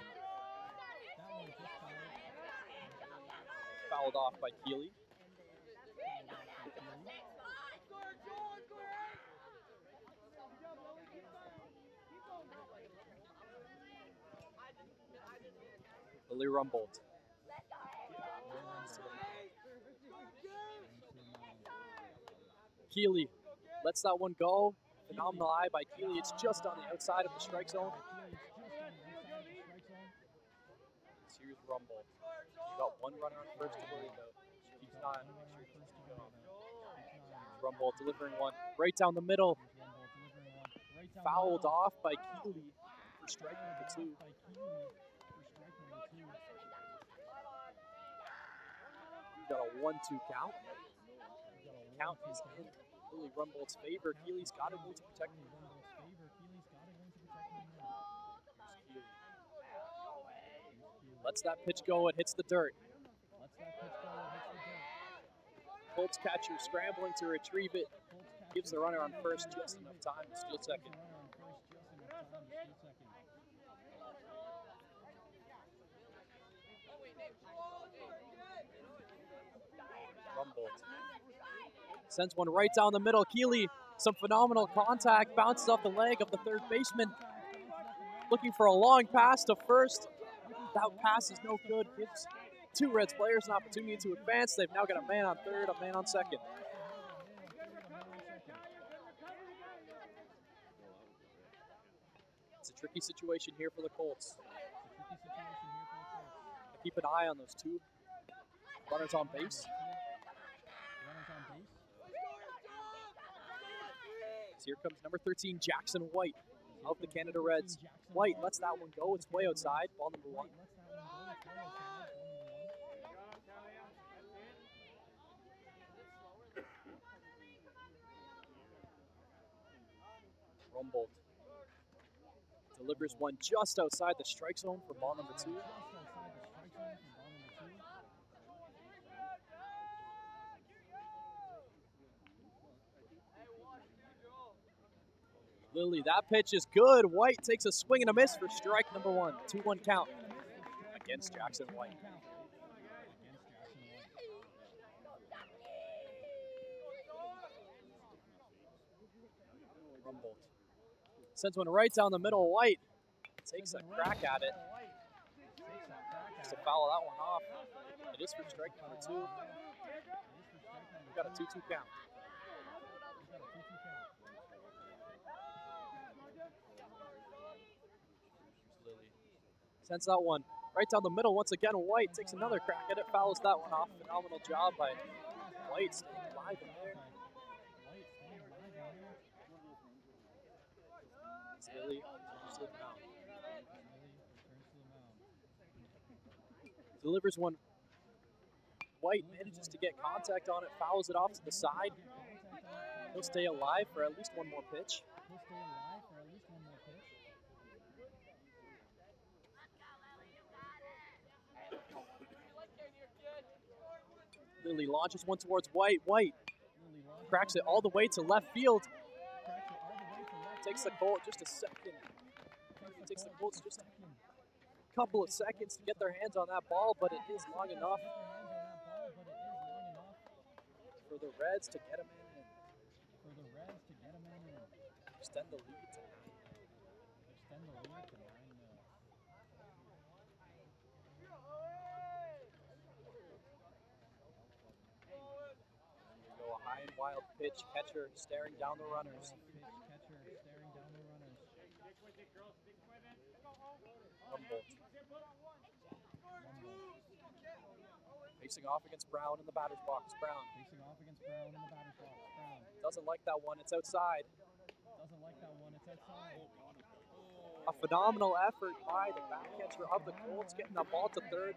Fouled off by Keeley. Lily Rumbold. Keeley lets that one go. Phenomenal eye by Keeley. It's just on the outside of the strike zone. Here's Rumble. He's got one runner on first to worry about. Keeps an eye on him. Rumble delivering one right down the middle. Fouled off by Keeley for strike number 2. We've got a 1-2 count. Count is in Lily Rumbold's favor. Keeley's got to go to protect him. Lets that pitch go. It hits the dirt. Colts catcher scrambling to retrieve it. Gives the runner on first just enough time to steal second. Rumbold sends one right down the middle. Keeley, some phenomenal contact, bounces off the leg of the third baseman. Looking for a long pass to first. That pass is no good. Gives two Reds players an opportunity to advance. They've now got a man on third, a man on second. It's a tricky situation here for the Colts. Keep an eye on those two runners on base. So here comes number 13, Jackson White of the Canada Reds. White lets that one go. It's way outside. Ball number 1. Rumbold delivers one just outside the strike zone for ball number 2. Lily, that pitch is good. White takes a swing and a miss for strike number 1. 2-1 count against Jackson White. Rumbold sends one right down the middle. White takes a crack at it. Just to foul that one off. It is for strike number 2. We've got a 2-2 count. Sends that one right down the middle. Once again, White takes another crack at it, fouls that one off. Phenomenal job by White, staying alive in there. Lily returns to the mound. Delivers one White manages to get contact on it, fouls it off to the side. He'll stay alive for at least one more pitch. Lilly launches one towards White. White cracks it all the way to left field. Takes the Colts just a second. Takes the Colts just a couple of seconds to get their hands on that ball, but it is long enough for the Reds to get him in and extend the lead to 9. A high and wild pitch, catcher staring down the runners. Rumbold. Facing off against Brown in the batter's box. Brown. Doesn't like that one. It's outside. A phenomenal effort by the back catcher of the Colts, getting the ball to third.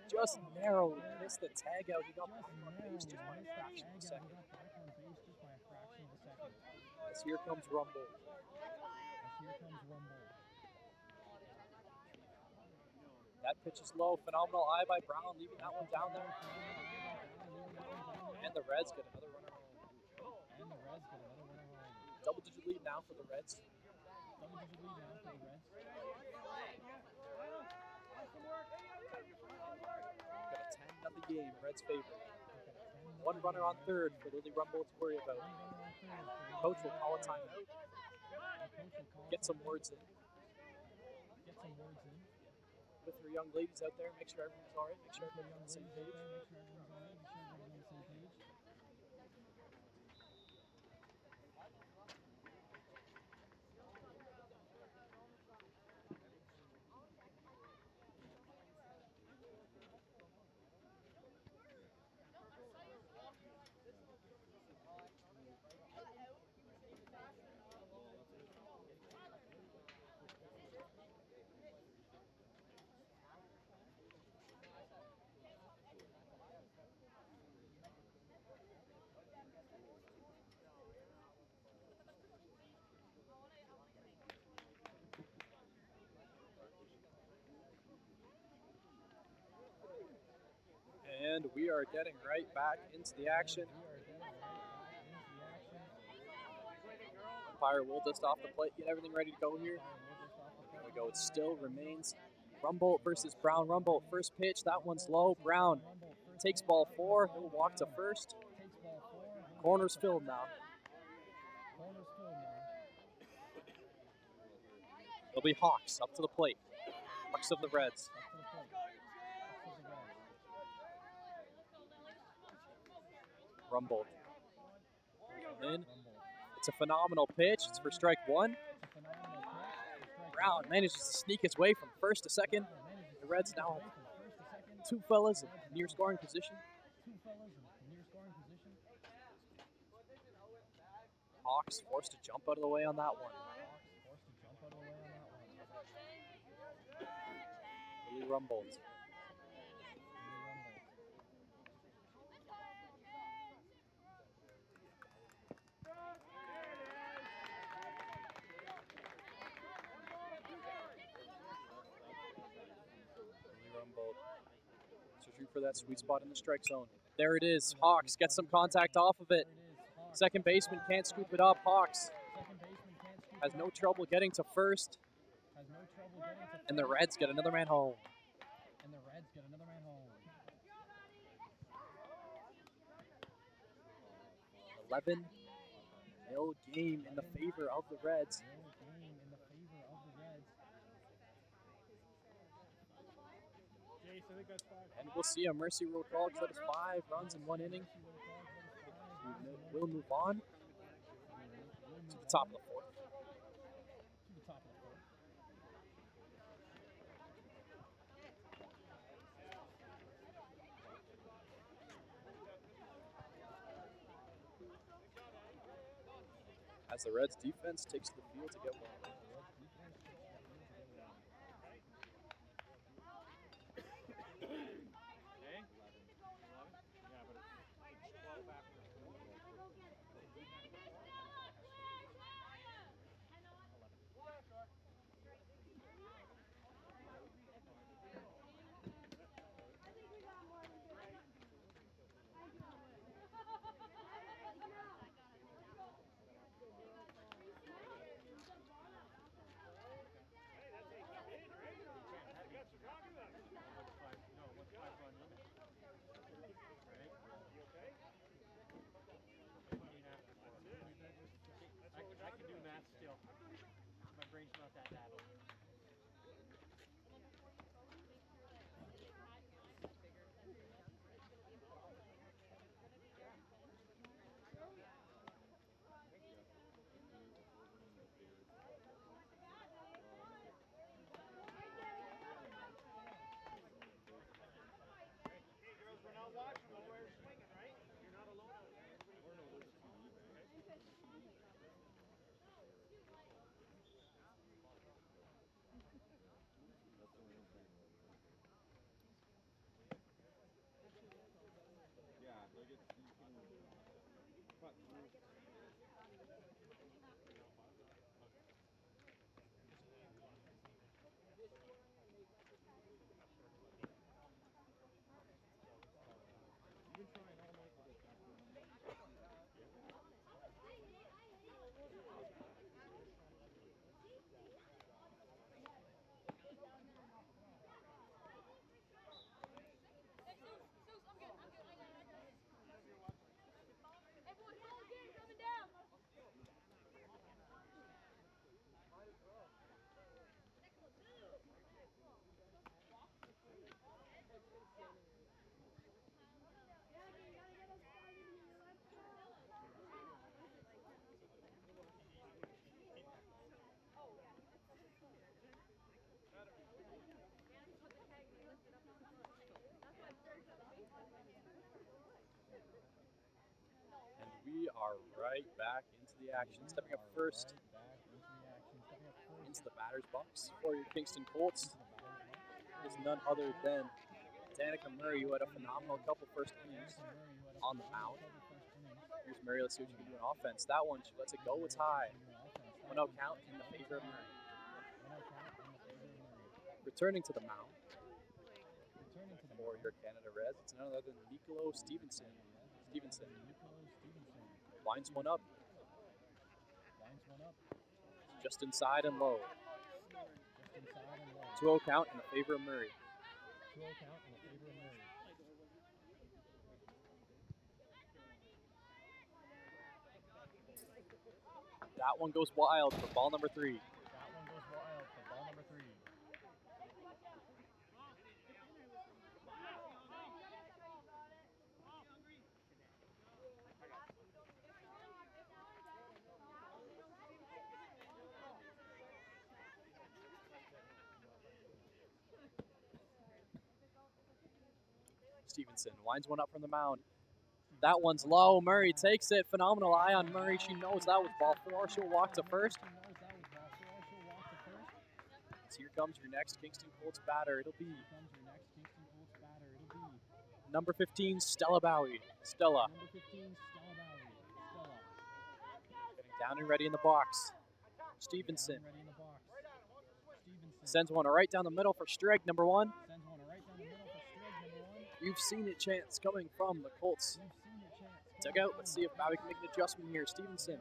Just narrowly missed the tag out. He got back on base just by a fraction of a second. As here comes Rumbold. That pitch is low. Phenomenal eye by Brown, leaving that one down there. And the Reds get another runner home. Double-digit lead now for the Reds. Got a 10-0 game, Reds favorite. One runner on third for Lilly Rumbold to worry about. Coach will call a timeout. Get some words in. With her young ladies out there, make sure everyone's all right, make sure everyone's on the same page. And we are getting right back into the action. Umpire will dust off the plate, get everything ready to go here. There we go, it still remains Rumbold versus Brown. Rumbold, first pitch, that one's low. Brown takes ball 4, he'll walk to first. Corner's filled now. It'll be Hawks up to the plate. Hawks of the Reds. Rumbold. In. It's a phenomenal pitch. It's for strike 1. Brown manages to sneak his way from first to second. The Reds now have 2 fellas in near scoring position. Hawks forced to jump out of the way on that one. Lilly Rumbold. Searching for that sweet spot in the strike zone. There it is. Hawks gets some contact off of it. Second baseman can't scoop it up. Hawks has no trouble getting to first. And the Reds get another man home. 11-0 game in the favor of the Reds. And we'll see a mercy rule call because that is 5 runs in 1 inning. We'll move on to the top of the 4th. As the Reds defense takes to the field to get one. are right back into the action. Stepping up first into the batter's box for your Kingston Colts is none other than Danica Murray, who had a phenomenal couple first innings on the mound. Here's Murray. Let's see what she can do on offense. That one, she lets it go. It's high. 1-0 count in the favor of Murray. Returning to the mound for your Canada Reds, it's none other than Nicolo Stevenson. Lines one up. Just inside and low. 2-0 count in the favor of Murray. That one goes wild for ball number 3. Stevenson winds one up from the mound. That one's low. Murray takes it. Phenomenal eye on Murray. She knows that was ball 4. She'll walk to first. So here comes your next Kingston Colts batter. It'll be number 15, Stella Bowie. Stella. Getting down and ready in the box. Stevenson sends one right down the middle for strike number 1. You've seen it, chance coming from the Colts dugout. Let's see if Bowie can make an adjustment here. Stevenson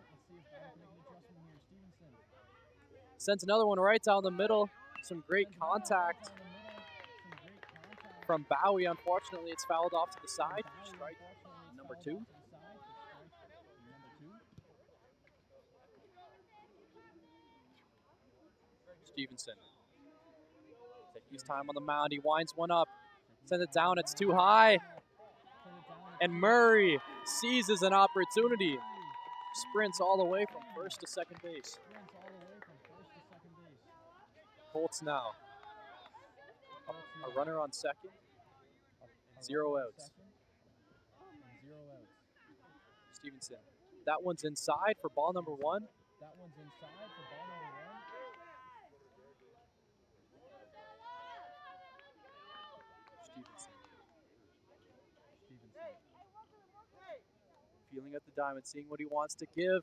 sends another one right down the middle. Some great contact from Bowie. Unfortunately, it's fouled off to the side. Strike number 2. Stevenson taking his time on the mound. He winds one up. Sends it down. It's too high. And Murray seizes an opportunity. Sprints all the way from first to second base. Colts now. A runner on second. 0 outs. Stevenson. That one's inside for ball number 1. Stevenson. Feeling at the diamond, seeing what he wants to give.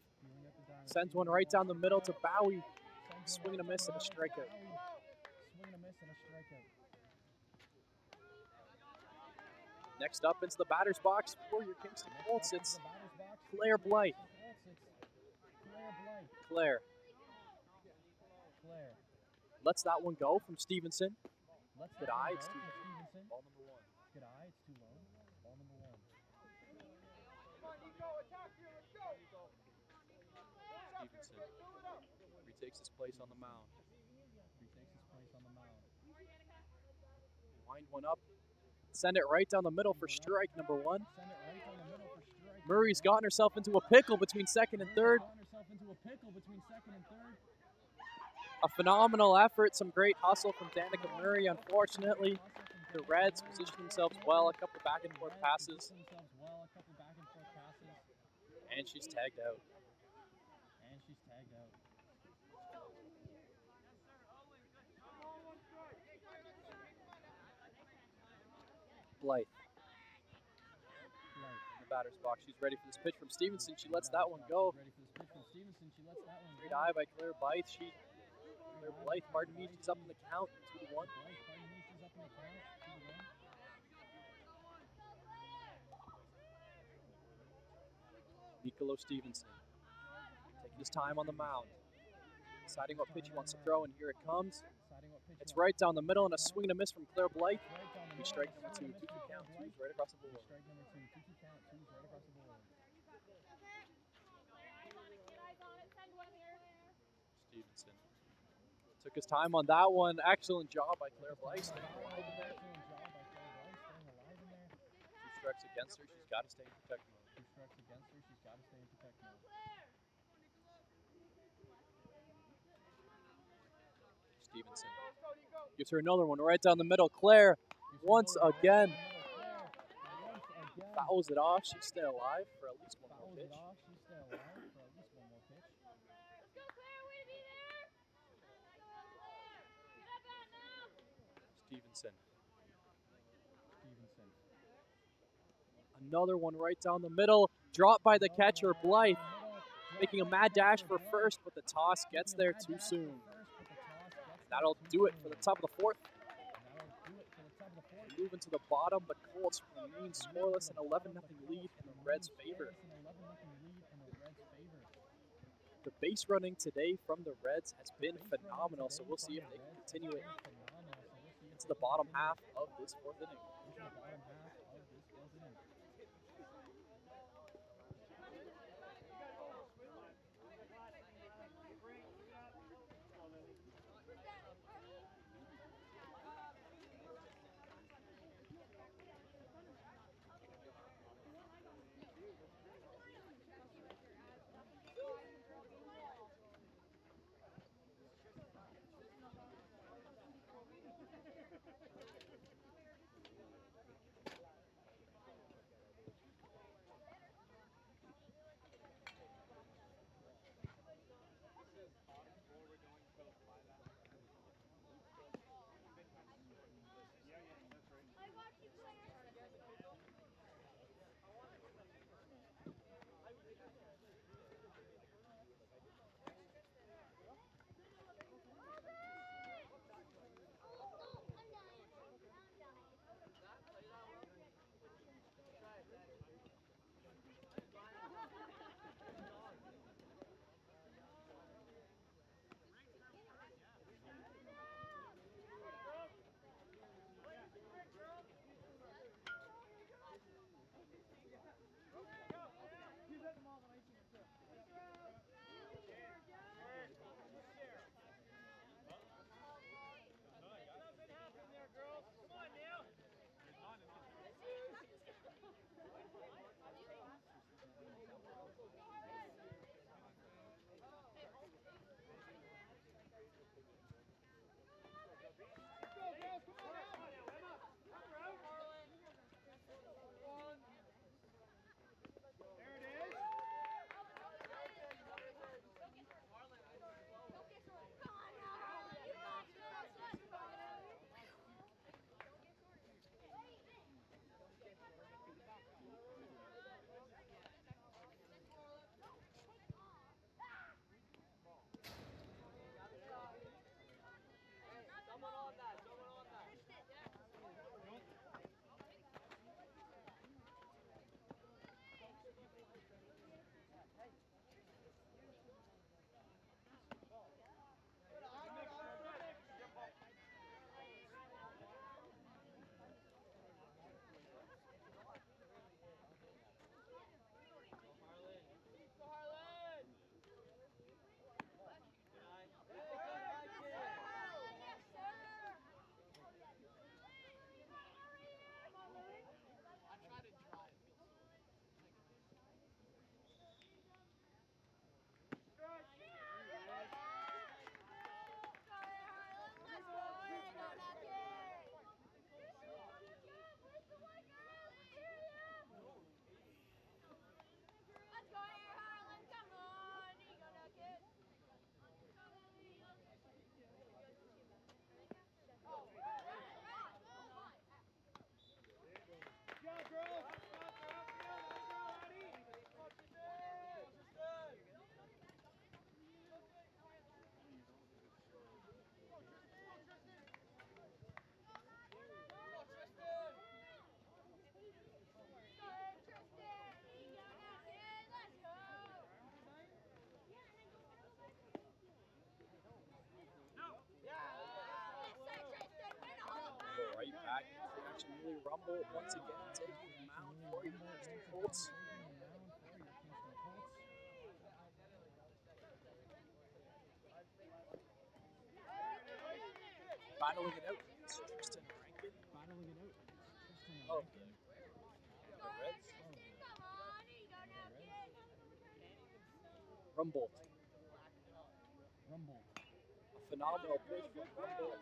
Sends one right down the middle to Bowie. Swing and a miss and a strikeout. Next up into the batter's box for your Kingston Colts, it's Claire Blythe. Claire lets that one go from Stevenson. Good eye, it's too low. Ball number 1. Stevenson retakes his place on the mound. Wind one up. Send it right down the middle for strike number 1. Murray's gotten herself into a pickle between second and third. A phenomenal effort, some great hustle from Danica Murray. Unfortunately, the Reds position themselves well, a couple back and forth passes. And she's tagged out. Blythe. In the batter's box. She's ready for this pitch from Stevenson. She lets that one go. Great eye by Claire Blythe. She's up in the count. 2-1. Nicolo Stevenson taking his time on the mound. Deciding what pitch he wants to throw, and here it comes. It's right down the middle and a swing and a miss from Claire Blythe. We strike number 2. 2 count. 2's right across the board. Stevenson took his time on that one. Excellent job by Claire Blythe. 2 strikes against her. She's got to stay in protect mode. Stevenson gives her another one right down the middle. Claire, once again, fouls it off. She's still alive for at least one more throws pitch. it off. She's still alive for at least one more pitch. Let's go, Claire. Way to be there. Go, Claire. Get up out now. Stevenson. Stevenson. Another one right down the middle. Dropped by the catcher, Blythe. Making a mad dash for first, but the toss gets there too soon. That'll do it for the top of the fourth. Move into the bottom, but Colts remain scoreless, an 11-0 lead in the Reds' favor. The base running today from the Reds has been phenomenal, so we'll see if they can continue it into the bottom half of this fourth inning. Right back into action. Really Rumble once again taking the mound for your Kingston Colts. Battling it out. It's Tristan Rankin. Battling it out. Oh, the Reds. Rumble. A phenomenal pitch from Rumble.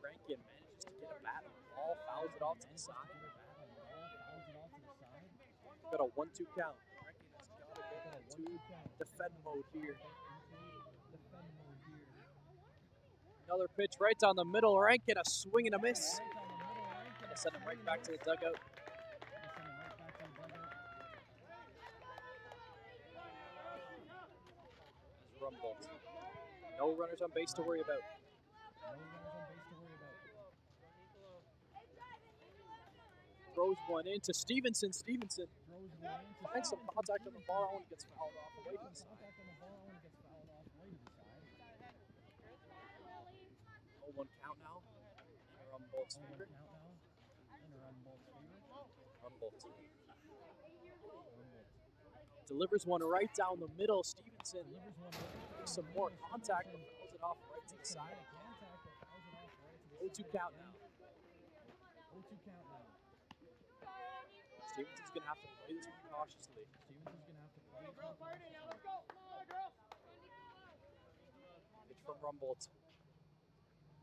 Rankin manages to get a bat on the ball, fouls it off to the side. Got a 1-2 count. Rankin has got to get into defend mode here. Another pitch right down the middle. Rankin, a swing and a miss. Gonna send him right back to the dugout. As Rumbold. No runners on base to worry about. Throws one into Stevenson. Stevenson finds some contact on the ball when he gets fouled off away to the side. 0-1 count now. In Rumbold's favor. Rumbold. Delivers one right down the middle. Stevenson makes some more contact but fouls it off right to the side. 0-2 count now. Stevenson's going to have to play this one cautiously. Pitch from Rumbold.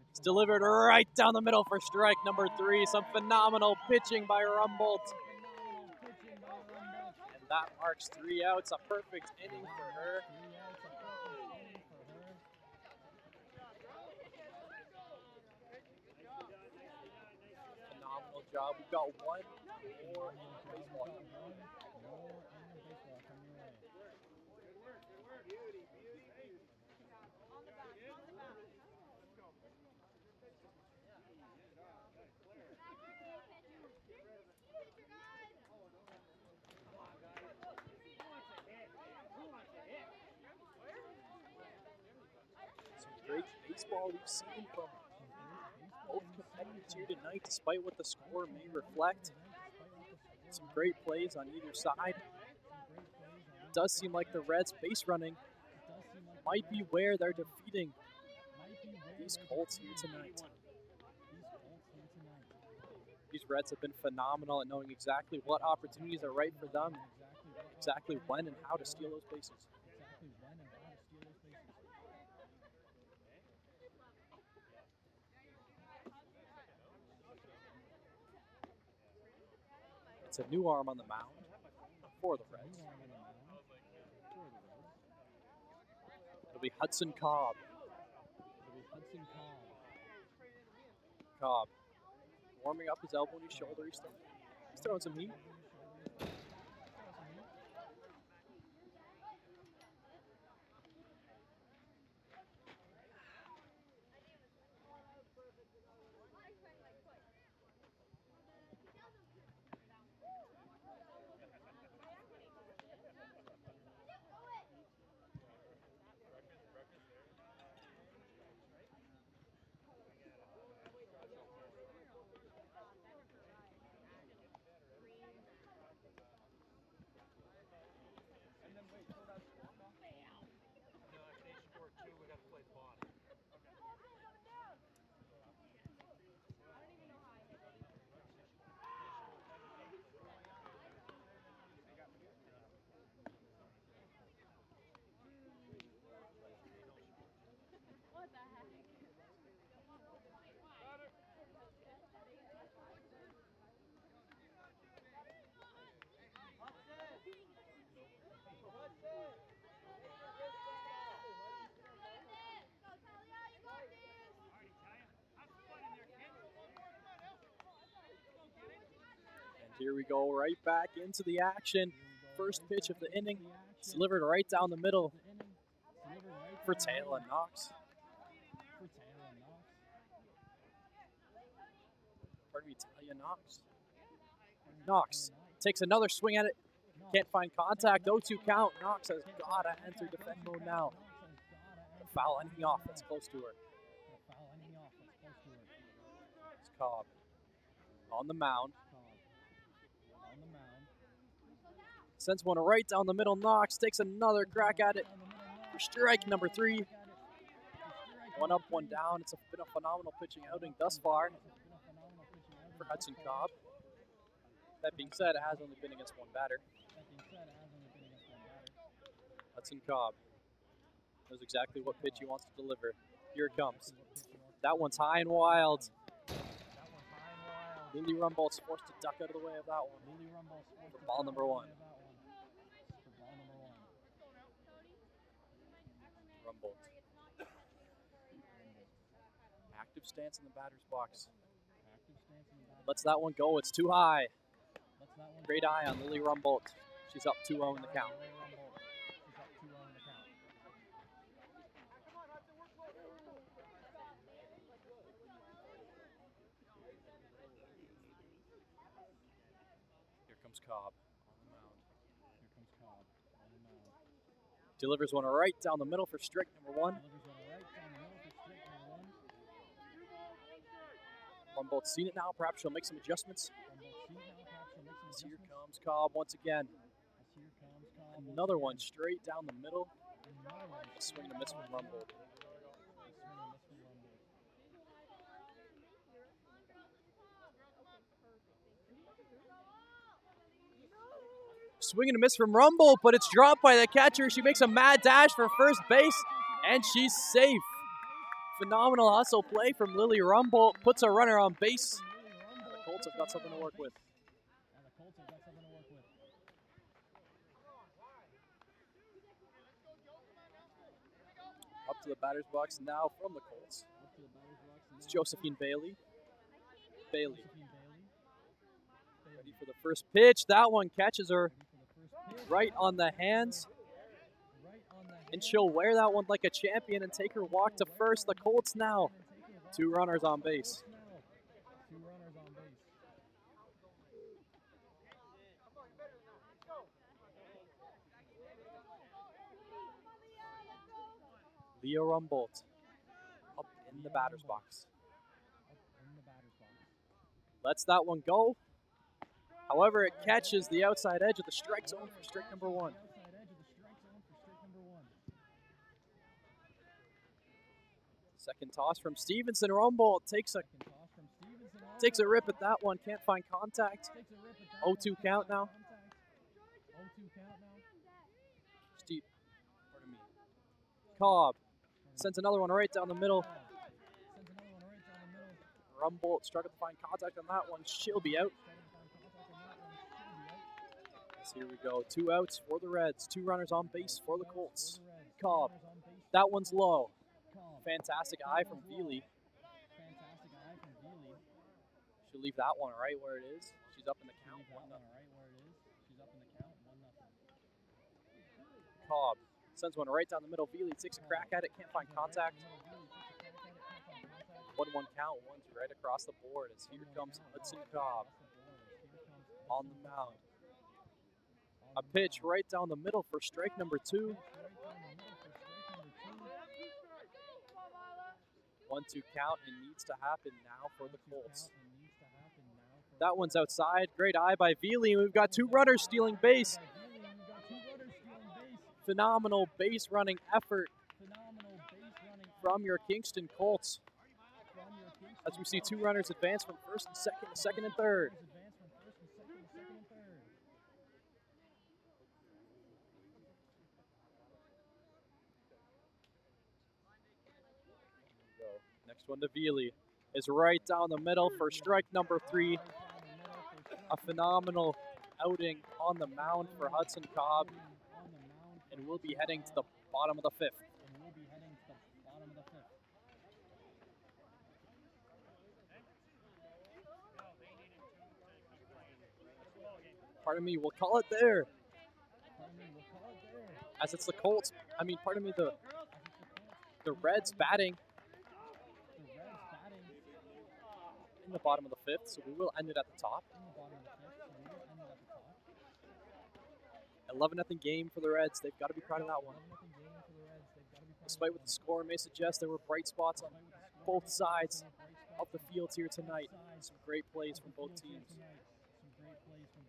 It's delivered right down the middle for strike number 3. Some phenomenal pitching by Rumbold. And that marks 3 outs. A perfect inning for her. Phenomenal job. We've got one more baseball. Some great baseball we've seen from both competitors here tonight, despite what the score may reflect. Some great plays on either side. It does seem like the Reds' base running might be where they're defeating these Colts here tonight. These Reds have been phenomenal at knowing exactly what opportunities are right for them, exactly when and how to steal those bases. It's a new arm on the mound for the Reds. It'll be Hudson Cobb. Cobb warming up his elbow and his shoulder. He's throwing some heat. Here we go, right back into the action. First pitch of the inning, delivered right down the middle for Taylor Knox. Pardon me, Talia Knox. Knox takes another swing at it. Can't find contact. 0-2 count. Knox has got to enter defend mode now. The foul ending off. That's close to her. It's Cobb on the mound. Sends one right down the middle. Knox takes another crack at it for strike number 3. One up, one down. It's been a phenomenal pitching outing thus far for Hudson Cobb. That being said, it has only been against one batter. Hudson Cobb knows exactly what pitch he wants to deliver. Here it comes. That one's high and wild. Lily Rumboldt's forced to duck out of the way of that one. Lily Rumboldt's For ball number 1. For ball number 1. Rumboldt. Active stance in the batter's box. Active stance in the back. Lets that one go. It's too high. Lets that one Great go. eye on Lily Rumboldt. She's up 2-0 in the count. Lily Rumbold. She's up 2-0 in the count. Here comes Cobb on the mound. Here comes Cobb on the mound. Delivers one right down the middle for strike number 1. Delivers one right down the middle for strike number 1. Rumboldt's seen it now. Perhaps she'll make some adjustments. Rumboldt's seen it now. Perhaps she'll make some As here adjustments. comes Cobb once again. As here comes Cobb. Another one straight down the middle. Another one. A swing and a miss from Rumbold. A swing and a miss from Rumbold. Swing and a miss from Rumbold, but it's dropped by the catcher. She makes a mad dash for first base, and she's safe. Phenomenal hustle play from Lily Rumbold. Puts a runner on base. The Colts have got something to work with. And the Colts have got something to work with. Up to the batter's box now from the Colts. Up to the batter's box. It's Josephine Bailey. Bailey Josephine Bailey. ready for the first pitch. That one catches her Ready for the first pitch. right on the hands. Right on the And hand. she'll wear that one like a champion and take her walk to first. The Colts now. 2 runners on base. 2 runners on base. Leah Rumbold up in the batter's box. Up in the batter's box. Lets that one go. However, it catches the outside edge of the strike zone for strike number 1. Outside edge of the strike zone for strike number 1. Second toss from Stevenson. Rumbold takes a Second toss from Stevenson. takes a rip at that one. Can't find contact. Takes a rip at that 0-2 one. count now. 0-2 count now. Steve, pardon me. Cobb sends another one right down the middle. Sends another one right down the middle. Rumbold struggled to find contact on that one. She'll be out. As here we go. 2 outs for the Reds. 2 runners on base for the Colts. Cobb. That one's low. Fantastic eye from Veely. Fantastic eye from Veely. She'll leave that one right where it is. She's up in the count. Leave that one right where it is. She's up in the count. 1-0. Cobb sends one right down the middle. Veely takes a crack at it. Can't find contact. 1-1 count. One's right across the board as here comes Hudson Cobb on the mound. A pitch right down the middle for strike number 2. 1-2 count and needs to happen now for the Colts. That one's outside. Great eye by Veely. We've got 2 runners stealing base. Phenomenal base running effort from your Kingston Colts. As we see 2 runners advance from first and second and third. Next one to Veely is right down the middle for strike number 3. A phenomenal outing on the mound for Hudson Cobb. And we'll be heading to the bottom of the 5th. Pardon me, we'll call it there. As it's the Colts, pardon me, the Reds batting in the bottom of the 5th, so we will end it at the top. 11-0 game for the Reds. They've got to be proud of that one. Despite what the score may suggest, there were bright spots on both sides of the fields here tonight. Some great plays from both teams.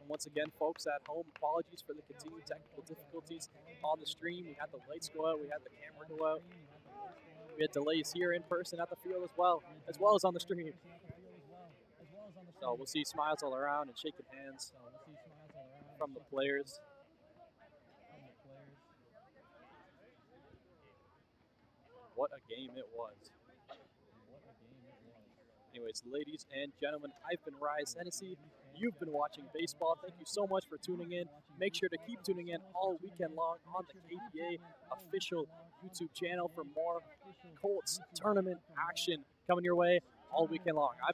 And once again, folks at home, apologies for the continued technical difficulties on the stream. We had the lights go out, we had the camera go out. We had delays here in person at the field as well as on the stream. So we'll see smiles all around and shaking hands from the players. What a game it was. Anyways, ladies and gentlemen, I've been Rise Hennessy. You've been watching baseball. Thank you so much for tuning in. Make sure to keep tuning in all weekend long on the KBA official YouTube channel for more Colts tournament action coming your way all weekend long.